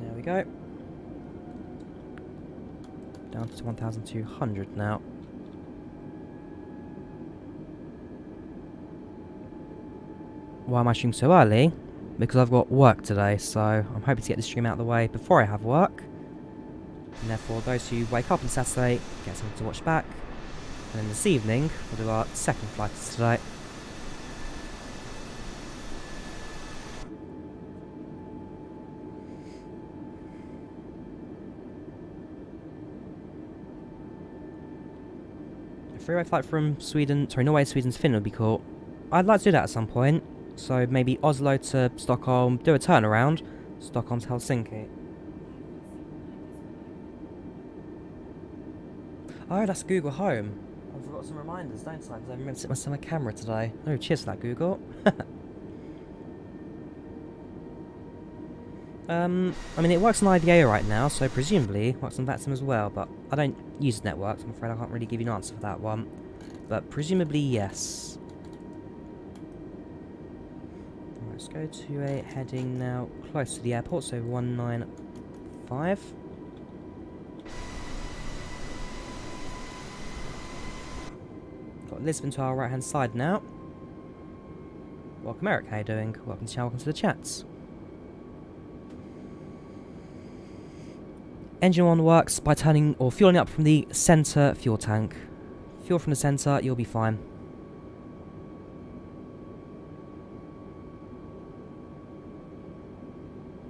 There we go. Down to 1,200 now. Why am I streaming so early? Because I've got work today, so I'm hoping to get this stream out of the way before I have work. And therefore, those who wake up on Saturday get something to watch back. And then this evening, we'll do our second flight today. A freeway flight from Norway to Sweden to Finland would be cool. I'd like to do that at some point. So maybe Oslo to Stockholm, do a turnaround, Stockholm to Helsinki. Oh, that's Google Home. I've got some reminders, don't I? Because I remember to set myself my camera today. Oh, cheers for that, Google. I mean, it works on IVA right now, so presumably it works on VATSIM as well, but I don't use networks. I'm afraid I can't really give you an answer for that one. But presumably, yes. Let's go to a heading now close to the airport, so 195. Got Lisbon to our right hand side now. Welcome Eric, how you doing? Welcome to the chats. Engine 1 works by turning or fueling up from the centre fuel tank. Fuel from the centre, you'll be fine.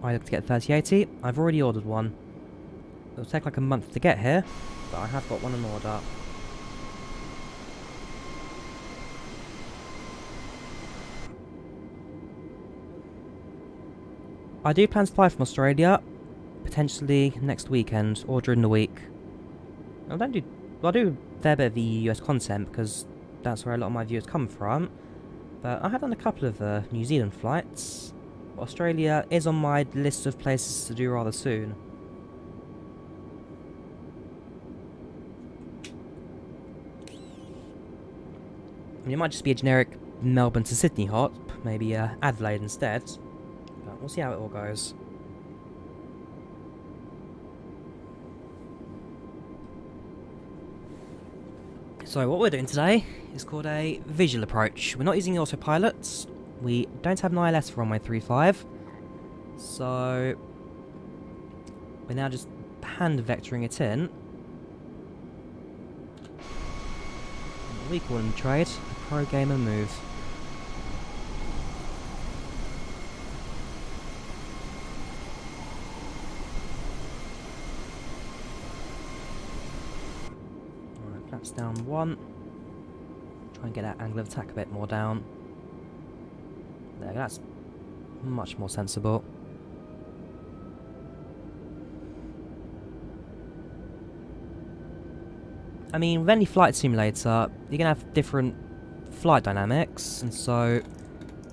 I look to get 3080. I've already ordered one. It'll take like a month to get here, but I have got one on order. I do plan to fly from Australia, potentially next weekend or during the week. I do a fair bit of the US content because that's where a lot of my viewers come from. But I have done a couple of New Zealand flights. Australia is on my list of places to do rather soon. I mean, it might just be a generic Melbourne to Sydney hop, maybe Adelaide instead. But we'll see how it all goes. So what we're doing today is called a visual approach. We're not using the autopilot. We don't have an ILS for runway 35. So we're now just hand vectoring it in. What we call in the trade, a pro gamer move. Flaps down 1. Try and get that angle of attack a bit more down. There, that's much more sensible. I mean, with any flight simulator, you're going to have different flight dynamics, and so,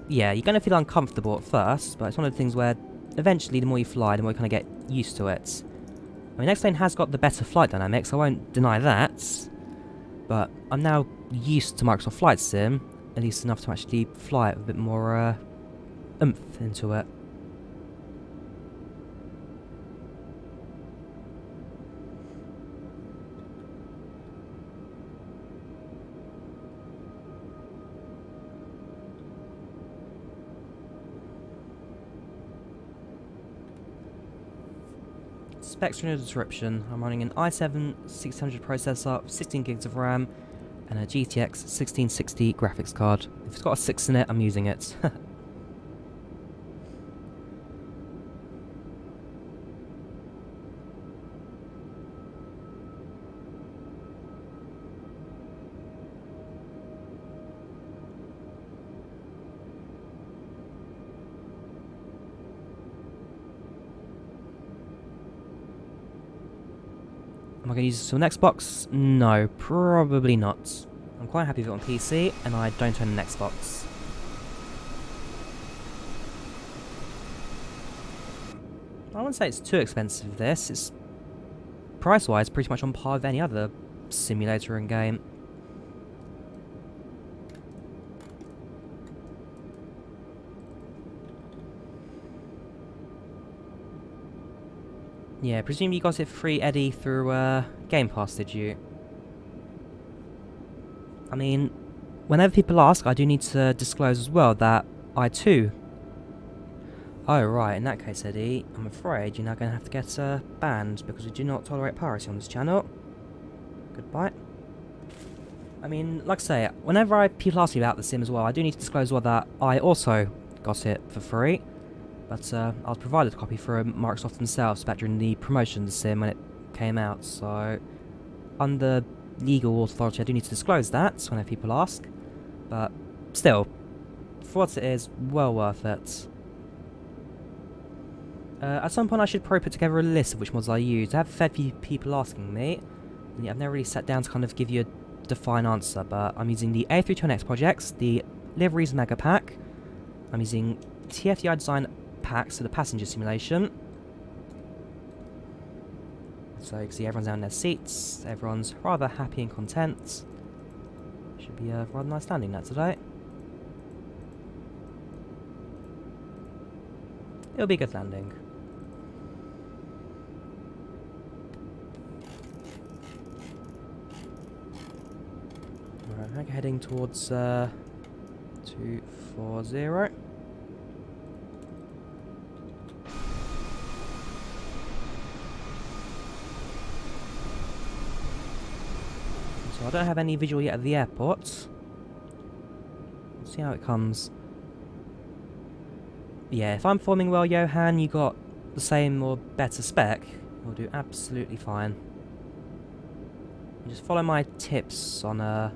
yeah, you're going to feel uncomfortable at first, but it's one of the things where eventually the more you fly, the more you kind of get used to it. I mean, X-Plane has got the better flight dynamics, I won't deny that. But I'm now used to Microsoft Flight Sim, at least enough to actually fly it with a bit more oomph into it. Specs in the description. I'm running an i7 600 processor, 16 gigs of RAM, and a GTX 1660 graphics card. If it's got a 6 in it, I'm using it. Am I going to use this for an Xbox? No, probably not. I'm quite happy with it on PC, and I don't own an Xbox. I wouldn't say it's too expensive, this. It's price-wise pretty much on par with any other simulator and game. Yeah, presume you got it free, Eddie, through Game Pass, did you? I mean, whenever people ask, I do need to disclose as well that I too... Oh, right, in that case, Eddie, I'm afraid you're now going to have to get banned, because we do not tolerate piracy on this channel. Goodbye. I mean, like I say, whenever people ask me about the sim as well, I do need to disclose well that I also got it for free. But I was provided a copy from Microsoft themselves back during the promotion of the sim when it came out, so under legal authority I do need to disclose that whenever people ask, but still, for what it is, well worth it. At some point I should probably put together a list of which mods I use. I have a fair few people asking me, And yeah, I've never really sat down to kind of give you a defined answer, but I'm using the A320neo projects, the Liveries Mega Pack. I'm using TFDI design packs for the passenger simulation. So you can see everyone's down in their seats, everyone's rather happy and content. Should be a rather nice landing that today. It'll be a good landing. Alright, we're heading towards 240. So I don't have any visual yet of the airport. Let's see how it comes. Yeah, if I'm performing well, Johan, you got the same or better spec, you'll do absolutely fine. You just follow my tips on how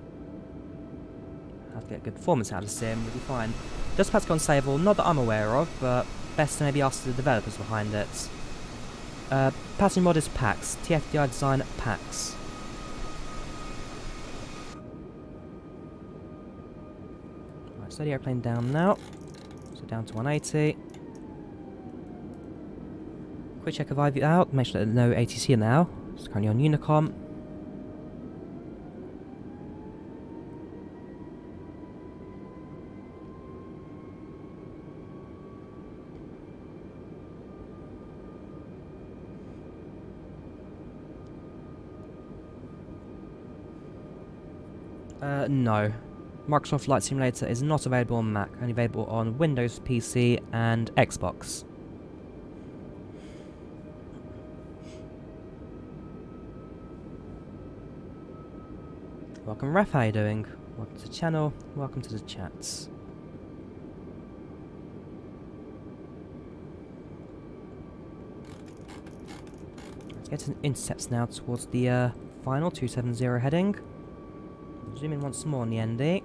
to get good performance out of the sim, you'll be fine. Just perhaps gone Sable, not that I'm aware of, but best to maybe ask the developers behind it. Passenger modest packs, TFDI design packs. Right, so the airplane down now. So down to 180. Quick check of IV out, make sure that there's no ATC now. It's currently on Unicom. No. Microsoft Flight Simulator is not available on Mac, only available on Windows, PC, and Xbox. Welcome Ref, how you doing? Welcome to the channel, welcome to the chats. Let's get to intercepts now towards the final 270 heading. Zoom in once more on the ND.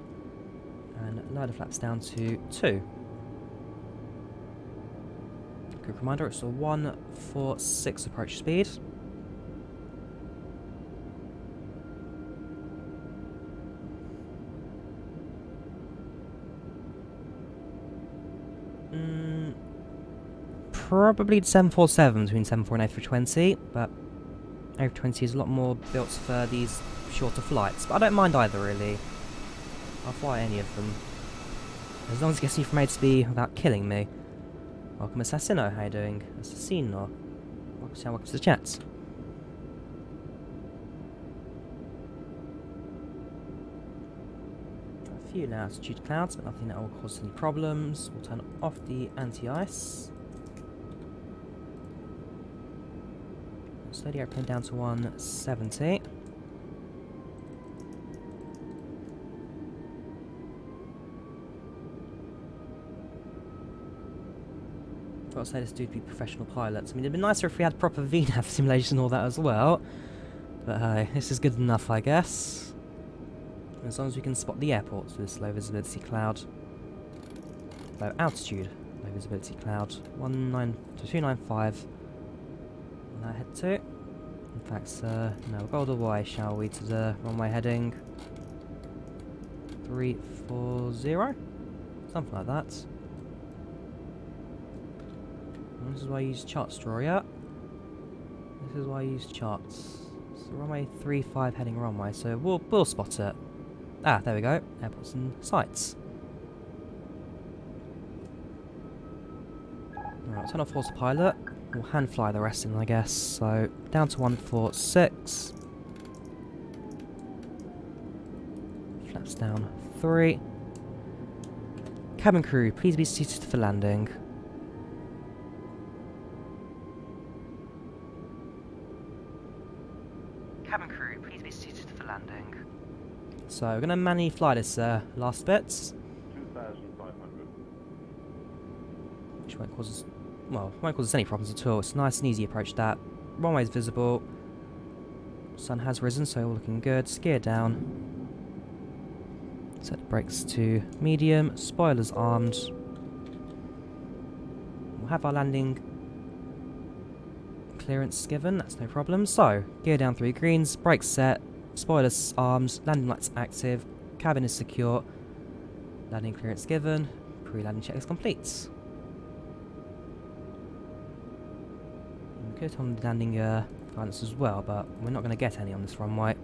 And lower the flaps down to 2. Quick reminder, it's a 146 approach speed. Probably the 747 between 74 and A320, but A320 is a lot more built for these shorter flights, but I don't mind either really. I'll fly any of them. As long as it gets me from A to B without killing me. Welcome Assassino, how you doing? Assassino. Welcome to the chat. A few low altitude clouds, but nothing that will cause any problems. We'll turn off the anti-ice. Slow the airplane down to 170. I'll say this dude to be professional pilots. I mean, it'd be nicer if we had proper VNAV simulation and all that as well. But hey, this is good enough, I guess. As long as we can spot the airports with this low visibility cloud. Low altitude, low visibility cloud. 295. And I head to. In fact, no, we'll go all the way, shall we, to the runway heading 340? Something like that. And this is why I use charts, Drawyah. This is why I use charts. It's the runway 35 heading runway, so we'll spot it. Ah, there we go. Airports and sites. Alright, turn off autopilot. We'll hand fly the rest in, I guess. So, down to 146. Flaps down 3. Cabin crew, please be seated for landing. Cabin crew, please be seated for landing. So, we're going to manually fly this last bit. 2,500. Which won't cause us... well, it won't cause us any problems at all. It's a nice and easy approach that. Runway's visible. Sun has risen, so we're looking good. Gear down. Set the brakes to medium. Spoilers armed. We'll have our landing clearance given, that's no problem. So, gear down 3 greens, brakes set, spoilers armed, landing lights active, cabin is secure, landing clearance given, pre-landing checklist complete. We could on the landing guidance as well, but we're not going to get any on this runway.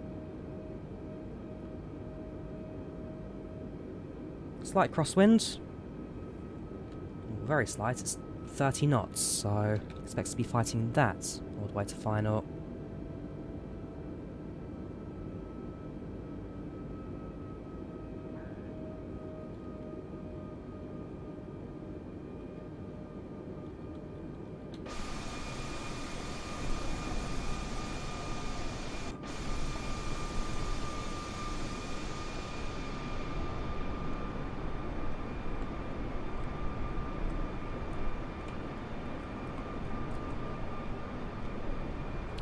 Slight crosswind. Very slight, it's 30 knots, so expects to be fighting that all the way to final.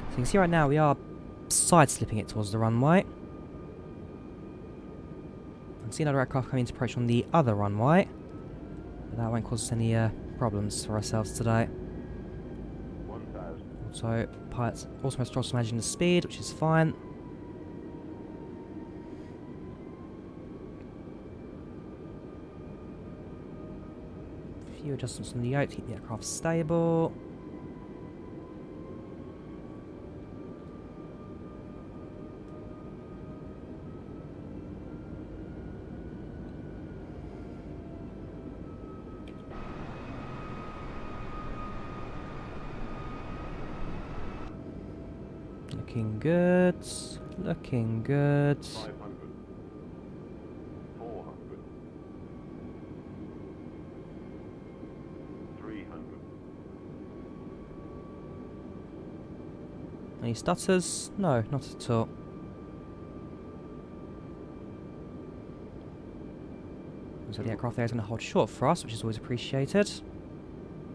So you can see right now we are side-slipping it towards the runway. I see another aircraft coming to approach on the other runway, but that won't cause us any problems for ourselves today. 1,000. Also, pilots also must managing the speed, which is fine. A few adjustments on the yoke to keep the aircraft stable. Looking good. Looking good. 500. 400. 300. Any stutters? No, not at all. So the aircraft there is going to hold short for us, which is always appreciated.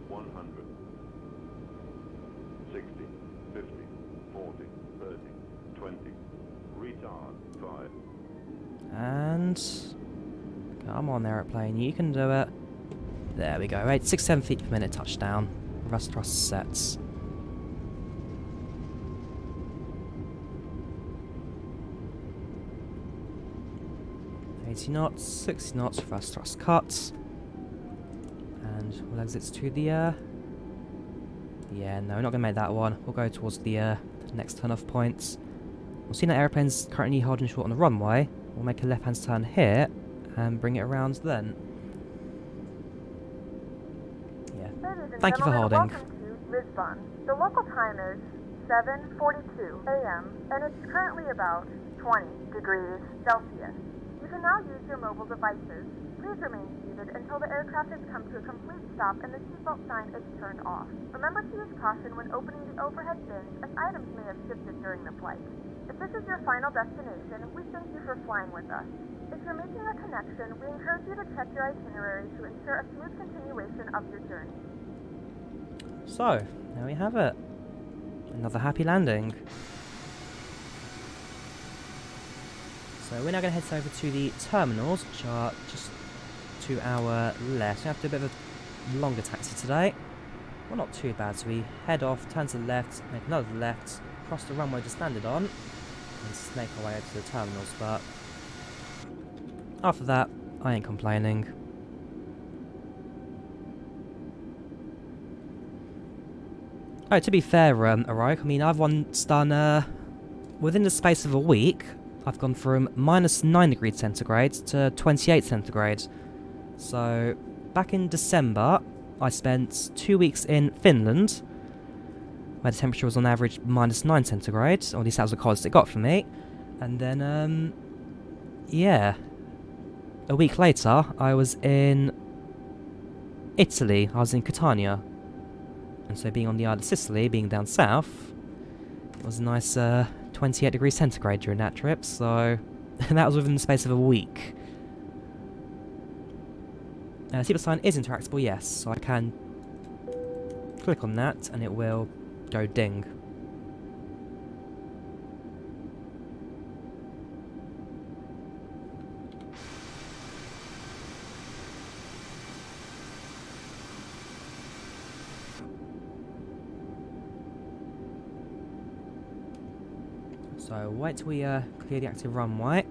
100. 60. 50. 40. 30. 20. Retard. 5. And come on, aeroplane, you can do it. There we go. 7 feet per minute touchdown. Reverse thrust sets. knots, 60 knots, reverse thrust cut. And we'll exit to the yeah, no, we're not gonna make that one. We'll go towards the next turn-off point. We'll see that airplane's currently holding short on the runway. We'll make a left-hand turn here and bring it around then. Yeah. Thank you for holding. Welcome to Lisbon. The local time is 7:42 a.m. and it's currently about 20 degrees Celsius. You can now use your mobile devices. Please remain seated until the aircraft has come to a complete stop and the seatbelt sign is turned off. Remember to use caution when opening the overhead bins as items may have shifted during the flight. If this is your final destination, we thank you for flying with us. If you're making a connection, we encourage you to check your itinerary to ensure a smooth continuation of your journey. So, there we have it. Another happy landing. So we're now going to head over to the terminals, which are just to our left. So we have to do a bit of a longer taxi today. Well, not too bad. So we head off, turn to the left, make another left, cross the runway just landed on, and snake our way over to the terminals. But after that, I ain't complaining. Oh, to be fair, Aroke, I mean, I've once done, within the space of a week, I've gone from -9 degrees centigrade to 28 centigrade. So, back in December, I spent 2 weeks in Finland, where the temperature was on average -9 centigrade, or at least that was the coldest it got for me. And then, yeah, a week later, I was in Italy. I was in Catania. And so being on the island of Sicily, being down south, it was a nice 28 degrees centigrade during that trip, so that was within the space of a week. Seatbelt sign is interactable, yes, so I can click on that and it will go ding. So wait till we clear the active runway.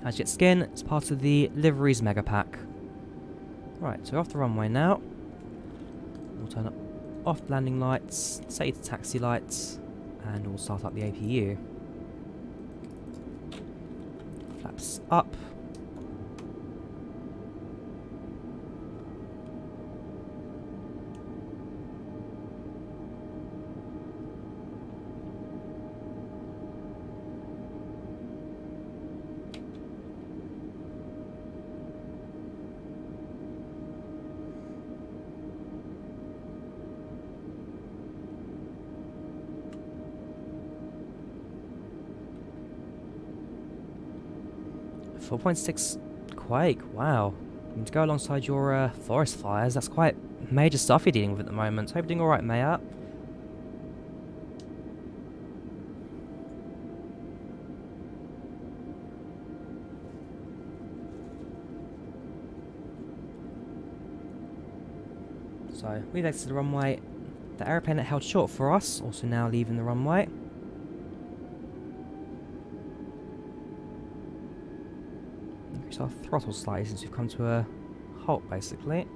As jet skin, it's part of the liveries mega pack. Right, so we're off the runway now. We'll turn off landing lights, set to taxi lights, and we'll start up the APU. Flaps up. .6 Quake, wow. To go alongside your forest fires, that's quite major stuff you're dealing with at the moment. Hope you're doing alright, Maya. So, we've exited the runway. The aeroplane that held short for us, also now leaving the runway. Increase our throttle slightly since we've come to a halt, basically.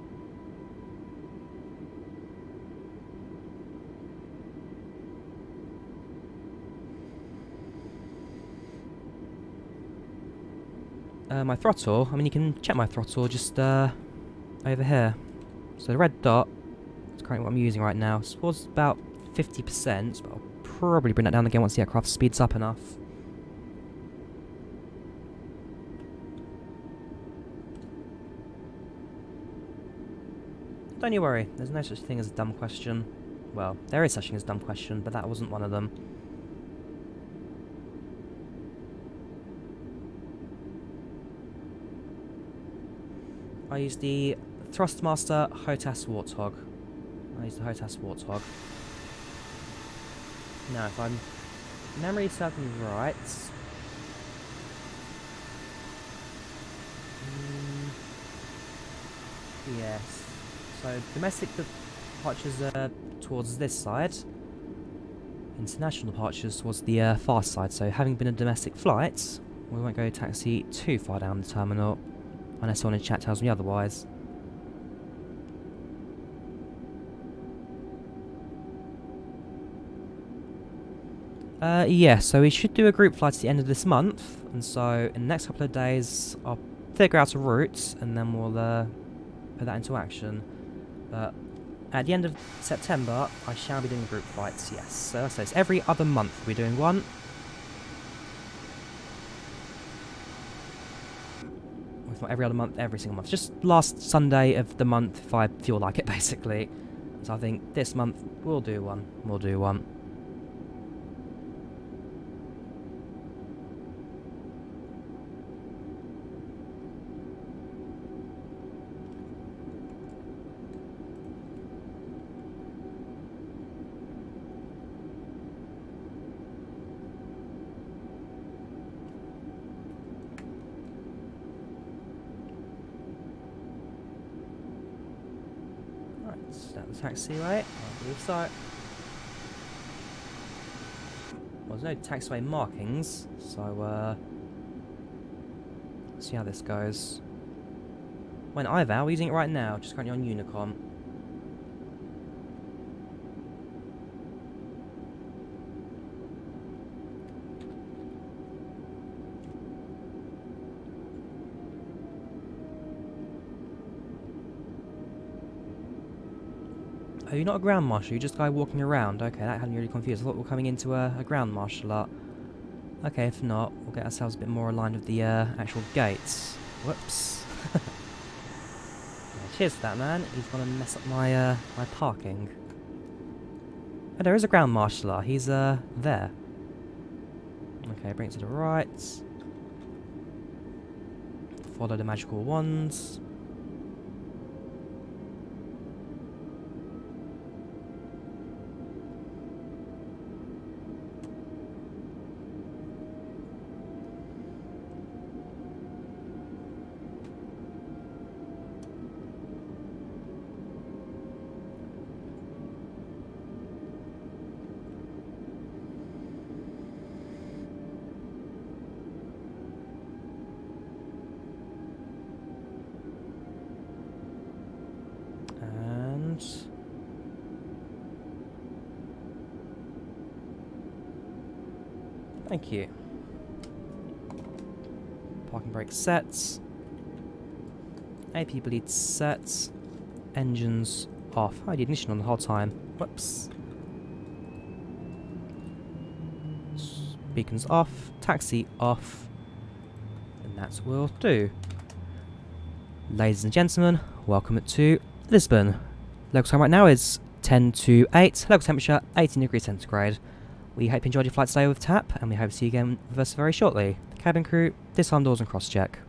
My throttle, I mean, you can check my throttle just over here. So the red dot is currently what I'm using right now. It was about 50%, but I'll probably bring that down again once the aircraft speeds up enough. Don't you worry, there's no such thing as a dumb question. Well, there is such a thing as a dumb question, but that wasn't one of them. I use the Thrustmaster HOTAS Warthog. I use the HOTAS Warthog. Now, if I'm memory serves me right... yes. So, domestic departures are towards this side. International departures towards the far side. So, having been a domestic flight, we won't go taxi too far down the terminal. Unless someone in chat tells me otherwise. Yeah, so we should do a group flight at the end of this month. And so, in the next couple of days, I'll figure out a route, and then we'll put that into action. But at the end of September, I shall be doing group flights, yes. So it's every other month we're doing one. If not every other month, every single month. Just last Sunday of the month if I feel like it, basically. So I think this month we'll do one. We'll do one. Start the taxiway, I believe so. Well, there's no taxiway markings, so let's see how this goes. When IVAL, we're using it right now, just currently on Unicom. Oh, you're not a ground marshal, you're just a guy walking around. Okay, that had me really confused. I thought we were coming into a ground marshal lot. Okay, if not, we'll get ourselves a bit more aligned with the actual gates. Whoops. Yeah, cheers for that, man. He's gonna mess up my my parking. Oh, there is a ground marshal lot. He's there. Okay, bring it to the right. Follow the magical wands. Thank you. Parking brake sets. AP bleed sets. Engines off. Oh, the ignition on the whole time. Whoops. Beacons off. Taxi off. And that will do. Ladies and gentlemen, welcome to Lisbon. Local time right now is 10 to 8. Local temperature 18 degrees centigrade. We hope you enjoyed your flight today with TAP, and we hope to see you again with us very shortly. Cabin crew, disarm doors and cross-check.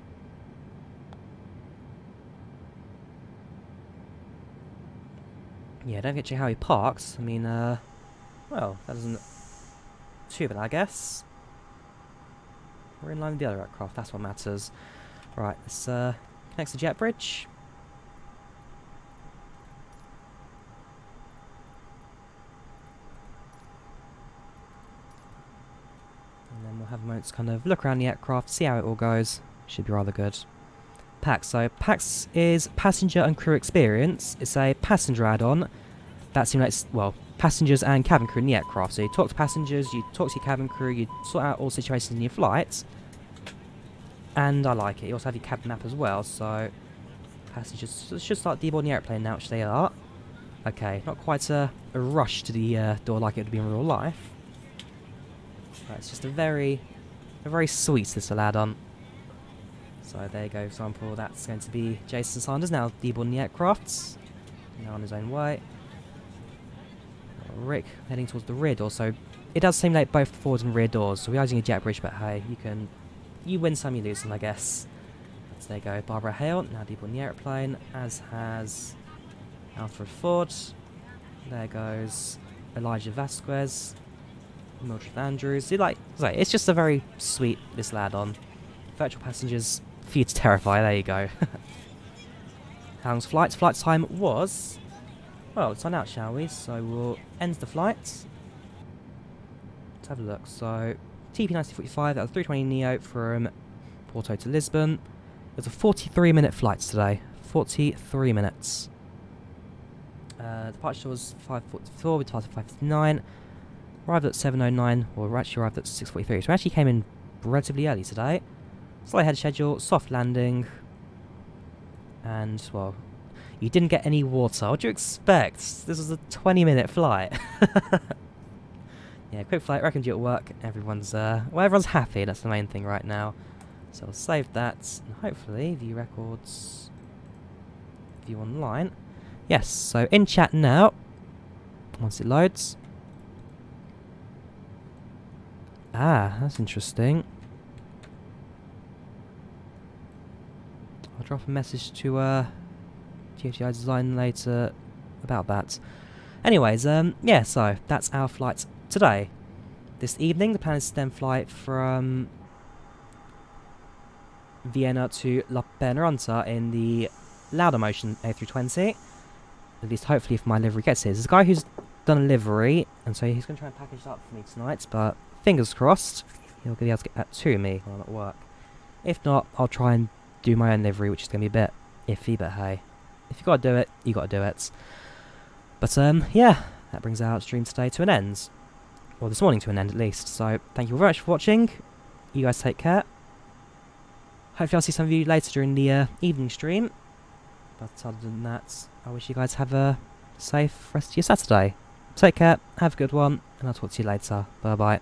Yeah, don't get you how he parks. I mean, well, that isn't too bad, I guess. We're in line with the other aircraft, that's what matters. Right, let's connect the jet bridge. And then we'll have a moment to kind of look around the aircraft, see how it all goes. Should be rather good. PAX. So PAX is Passenger and Crew Experience. It's a passenger add-on that simulates, well, passengers and cabin crew in the aircraft. So you talk to passengers, you talk to your cabin crew, you sort out all situations in your flight. And I like it. You also have your cabin map as well, so passengers should start deboarding the airplane now, which they are. Okay, not quite a rush to the door like it would be in real life. But it's just a very sweet little add-on. So there you go, for example, that's going to be Jason Sanders now deboarding the aircraft. Now on his own way. Rick heading towards the rear door, so it does simulate both the forward and rear doors, so we're using a jet bridge, but hey, you win some, you lose some, I guess. So there you go, Barbara Hale, now deboarding the airplane, as has Alfred Ford. There goes Elijah Vasquez, Mildred Andrews. It's just a very sweet little add-on. Virtual passengers for you to terrify, there you go. How long's flight? Flight time was... Well, let's find out, shall we? So we'll end the flight. Let's have a look. So, TP1945, that was 320neo from Porto to Lisbon. It was a 43-minute flight today. 43 minutes. Departure was 5:44, we departed at 5:59. Arrived at 7:09, or we actually arrived at 6:43. So we actually came in relatively early today. Slightly ahead of schedule, soft landing. And, well, you didn't get any water. What do you expect? This was a 20-minute flight. Yeah, quick flight, reckon due at work. Everyone's happy. That's the main thing right now. So I'll save that, and hopefully view records, view online. Yes, so in chat now, once it loads. Ah, that's interesting. I'll drop a message to GFGI Design later about that. Anyways, yeah, so that's our flight today. This evening, the plan is to then fly from Vienna to La Peneronta in the Laudamotion A320. At least, hopefully, if my livery gets here. There's a guy who's done a livery, and so he's going to try and package it up for me tonight, but fingers crossed, he'll be able to get that to me while I'm at work. If not, I'll try and do my own livery, which is going to be a bit iffy, but hey, if you got to do it, you got to do it. But yeah, that brings our stream today to an end. Or this morning to an end, at least. So, thank you very much for watching. You guys take care. Hopefully I'll see some of you later during the evening stream. But other than that, I wish you guys have a safe rest of your Saturday. Take care, have a good one, and I'll talk to you later. Bye-bye.